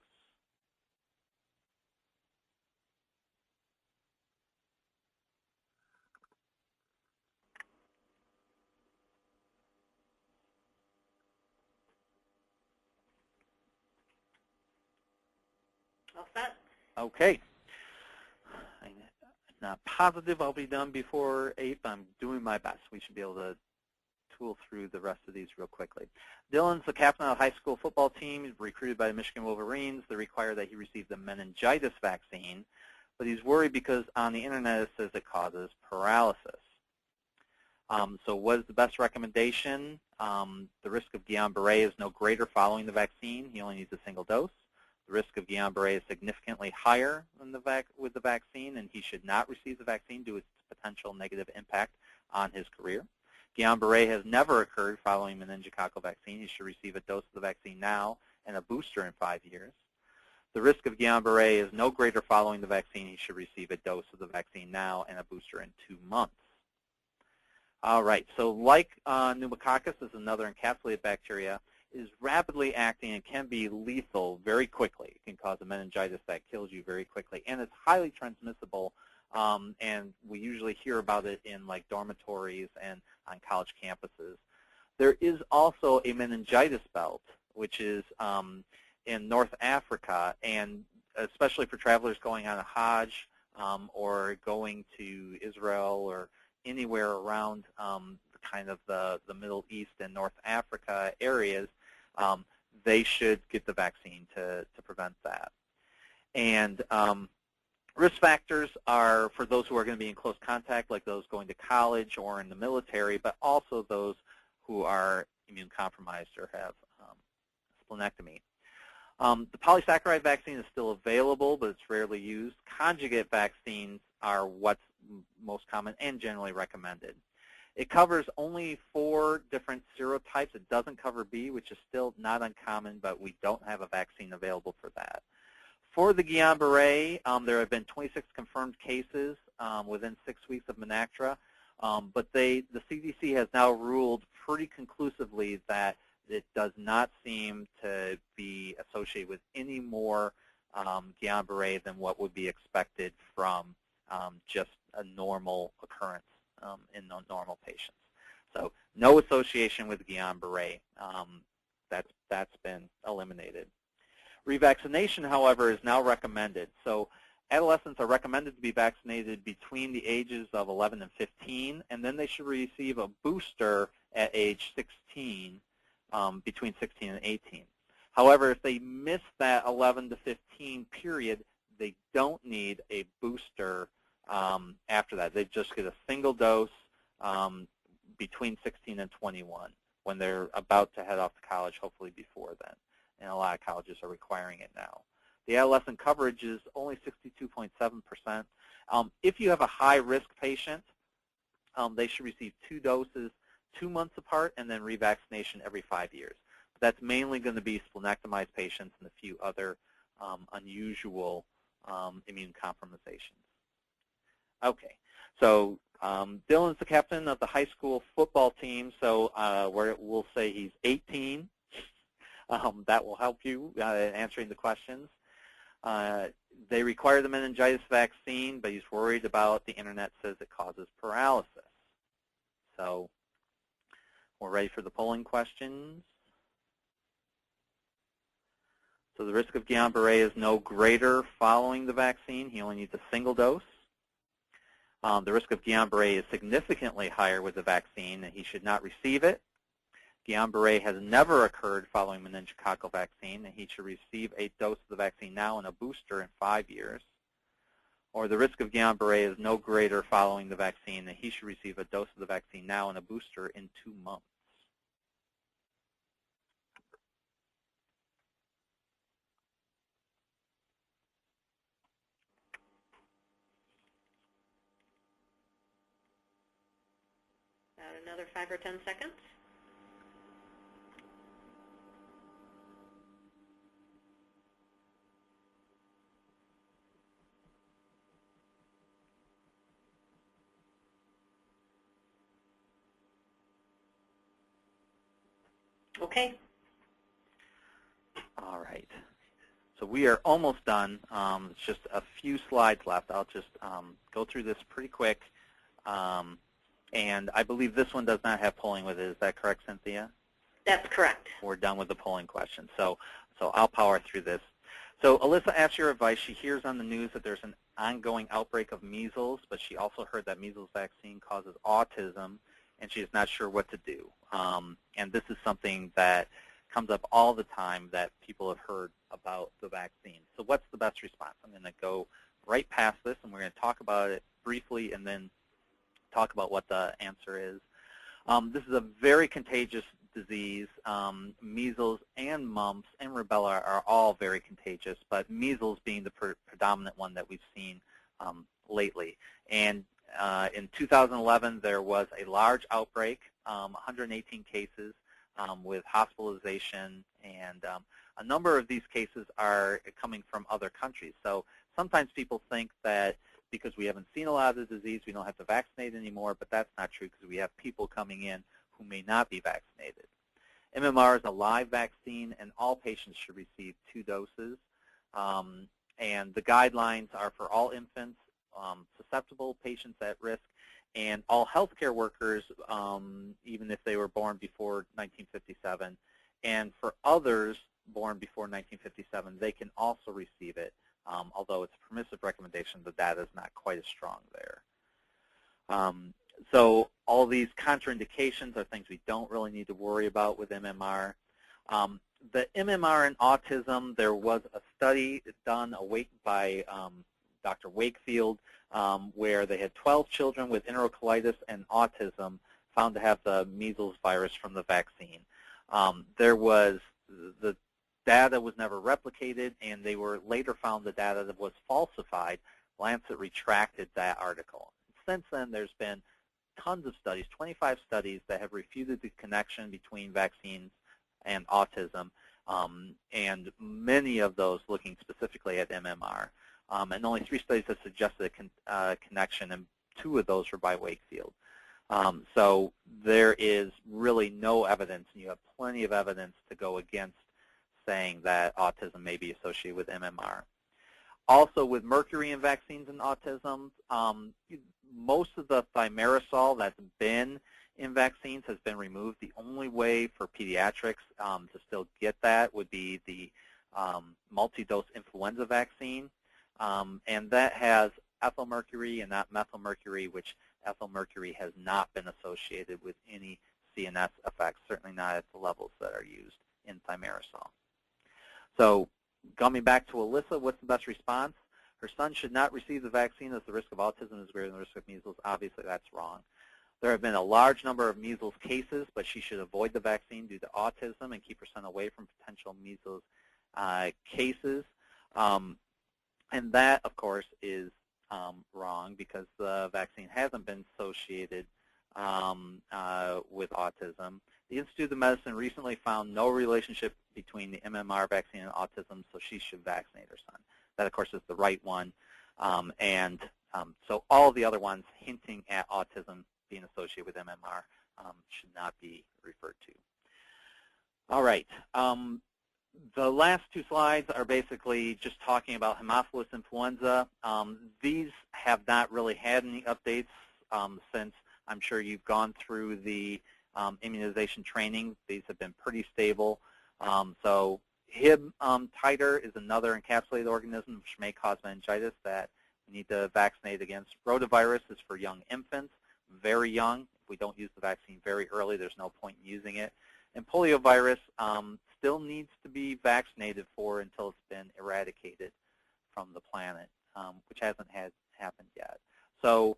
All set? Okay. I'm not positive I'll be done before 8, but I'm doing my best. We should be able to tool through the rest of these real quickly. Dylan's the captain of the high school football team. He's recruited by the Michigan Wolverines. They require that he receive the meningitis vaccine, but he's worried because on the internet it says it causes paralysis. So what is the best recommendation? The risk of Guillain-Barré is no greater following the vaccine. He only needs a single dose. The risk of Guillain-Barré is significantly higher than with the vaccine, and he should not receive the vaccine due to its potential negative impact on his career. Guillain-Barré has never occurred following meningococcal vaccine. He should receive a dose of the vaccine now and a booster in 5 years. The risk of Guillain-Barré is no greater following the vaccine. He should receive a dose of the vaccine now and a booster in 2 months. All right, so like pneumococcus is another encapsulated bacteria, is rapidly acting and can be lethal very quickly. It can cause a meningitis that kills you very quickly, and it's highly transmissible, and we usually hear about it in like dormitories and on college campuses. There is also a meningitis belt, which is in North Africa, and especially for travelers going on a Hajj or going to Israel or anywhere around the kind of the Middle East and North Africa areas, they should get the vaccine to prevent that. And risk factors are for those who are going to be in close contact, like those going to college or in the military, but also those who are immune compromised or have splenectomy. The polysaccharide vaccine is still available, but it's rarely used. Conjugate vaccines are what's most common and generally recommended. It covers only 4 different serotypes. It doesn't cover B, which is still not uncommon, but we don't have a vaccine available for that. For the Guillain-Barré, there have been 26 confirmed cases within 6 weeks of Menactra, but the CDC has now ruled pretty conclusively that it does not seem to be associated with any more Guillain-Barré than what would be expected from just a normal occurrence in normal patients. So no association with Guillain-Barré. That's been eliminated. Revaccination, however, is now recommended. So adolescents are recommended to be vaccinated between the ages of 11 and 15, and then they should receive a booster at age 16, between 16 and 18. However, if they miss that 11 to 15 period, they don't need a booster after that. They just get a single dose between 16 and 21 when they're about to head off to college, hopefully before then. And a lot of colleges are requiring it now. The adolescent coverage is only 62.7%. If you have a high-risk patient, they should receive 2 doses 2 months apart and then revaccination every 5 years. That's mainly going to be splenectomized patients and a few other unusual immune compromisations. Okay, so Dylan's the captain of the high school football team, so we'll say he's 18. That will help you answering the questions. They require the meningitis vaccine, but he's worried about the internet says it causes paralysis. So we're ready for the polling questions. So the risk of Guillain-Barré is no greater following the vaccine. He only needs a single dose. The risk of Guillain-Barré is significantly higher with the vaccine, and he should not receive it. Guillain-Barré has never occurred following meningococcal vaccine, and he should receive a dose of the vaccine now and a booster in 5 years. Or the risk of Guillain-Barré is no greater following the vaccine, and he should receive a dose of the vaccine now and a booster in 2 months. About another 5 or 10 seconds. Okay. All right. So we are almost done. It's just a few slides left. I'll just go through this pretty quick. And I believe this one does not have polling with it. Is that correct, Cynthia? That's correct. We're done with the polling questions. So I'll power through this. So Alyssa asks your advice. She hears on the news that there's an ongoing outbreak of measles, but she also heard that measles vaccine causes autism, and she's not sure what to do. And this is something that comes up all the time that people have heard about the vaccine. So what's the best response? I'm going to go right past this, and we're going to talk about it briefly and then talk about what the answer is. This is a very contagious disease. Measles and mumps and rubella are all very contagious, but measles being the predominant one that we've seen lately. And in 2011, there was a large outbreak, 118 cases with hospitalization, and a number of these cases are coming from other countries. So sometimes people think that because we haven't seen a lot of the disease, we don't have to vaccinate anymore, but that's not true because we have people coming in who may not be vaccinated. MMR is a live vaccine, and all patients should receive 2 doses. And the guidelines are for all infants, susceptible patients at risk, and all healthcare workers, even if they were born before 1957. And for others born before 1957, they can also receive it. Although it's a permissive recommendation, the data is not quite as strong there. So all these contraindications are things we don't really need to worry about with MMR. The MMR in autism, there was a study done by Dr. Wakefield where they had 12 children with enterocolitis and autism found to have the measles virus from the vaccine. The data was never replicated, and they were later found the data that was falsified. Lancet retracted that article. Since then, there's been tons of studies, 25 studies, that have refuted the connection between vaccines and autism, and many of those looking specifically at MMR. And only 3 studies have suggested a connection, and 2 of those were by Wakefield. So there is really no evidence, and you have plenty of evidence to go against saying that autism may be associated with MMR. Also, with mercury in vaccines and autism, most of the thimerosal that's been in vaccines has been removed. The only way for pediatrics to still get that would be the multi-dose influenza vaccine, and that has ethylmercury and not methylmercury, which ethylmercury has not been associated with any CNS effects, certainly not at the levels that are used in thimerosal. So coming back to Alyssa, what's the best response? Her son should not receive the vaccine as the risk of autism is greater than the risk of measles. Obviously, that's wrong. There have been a large number of measles cases, but she should avoid the vaccine due to autism and keep her son away from potential measles cases. And that, of course, is wrong because the vaccine hasn't been associated with autism. The Institute of Medicine recently found no relationship between the MMR vaccine and autism, so she should vaccinate her son. That, of course, is the right one. So all the other ones hinting at autism being associated with MMR should not be referred to. All right. The last 2 slides are basically just talking about Haemophilus influenza. These have not really had any updates since I'm sure you've gone through the immunization training. These have been pretty stable. So Hib titer is another encapsulated organism which may cause meningitis that we need to vaccinate against. Rotavirus is for young infants, very young. If we don't use the vaccine very early, there's no point in using it. And poliovirus still needs to be vaccinated for until it's been eradicated from the planet, which hasn't happened yet. So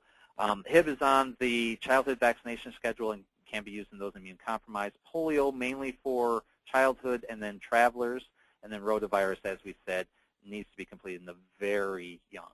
Hib is on the childhood vaccination schedule and can be used in those immune-compromised. Polio mainly for childhood and then travelers. And then rotavirus, as we said, needs to be completed in the very young.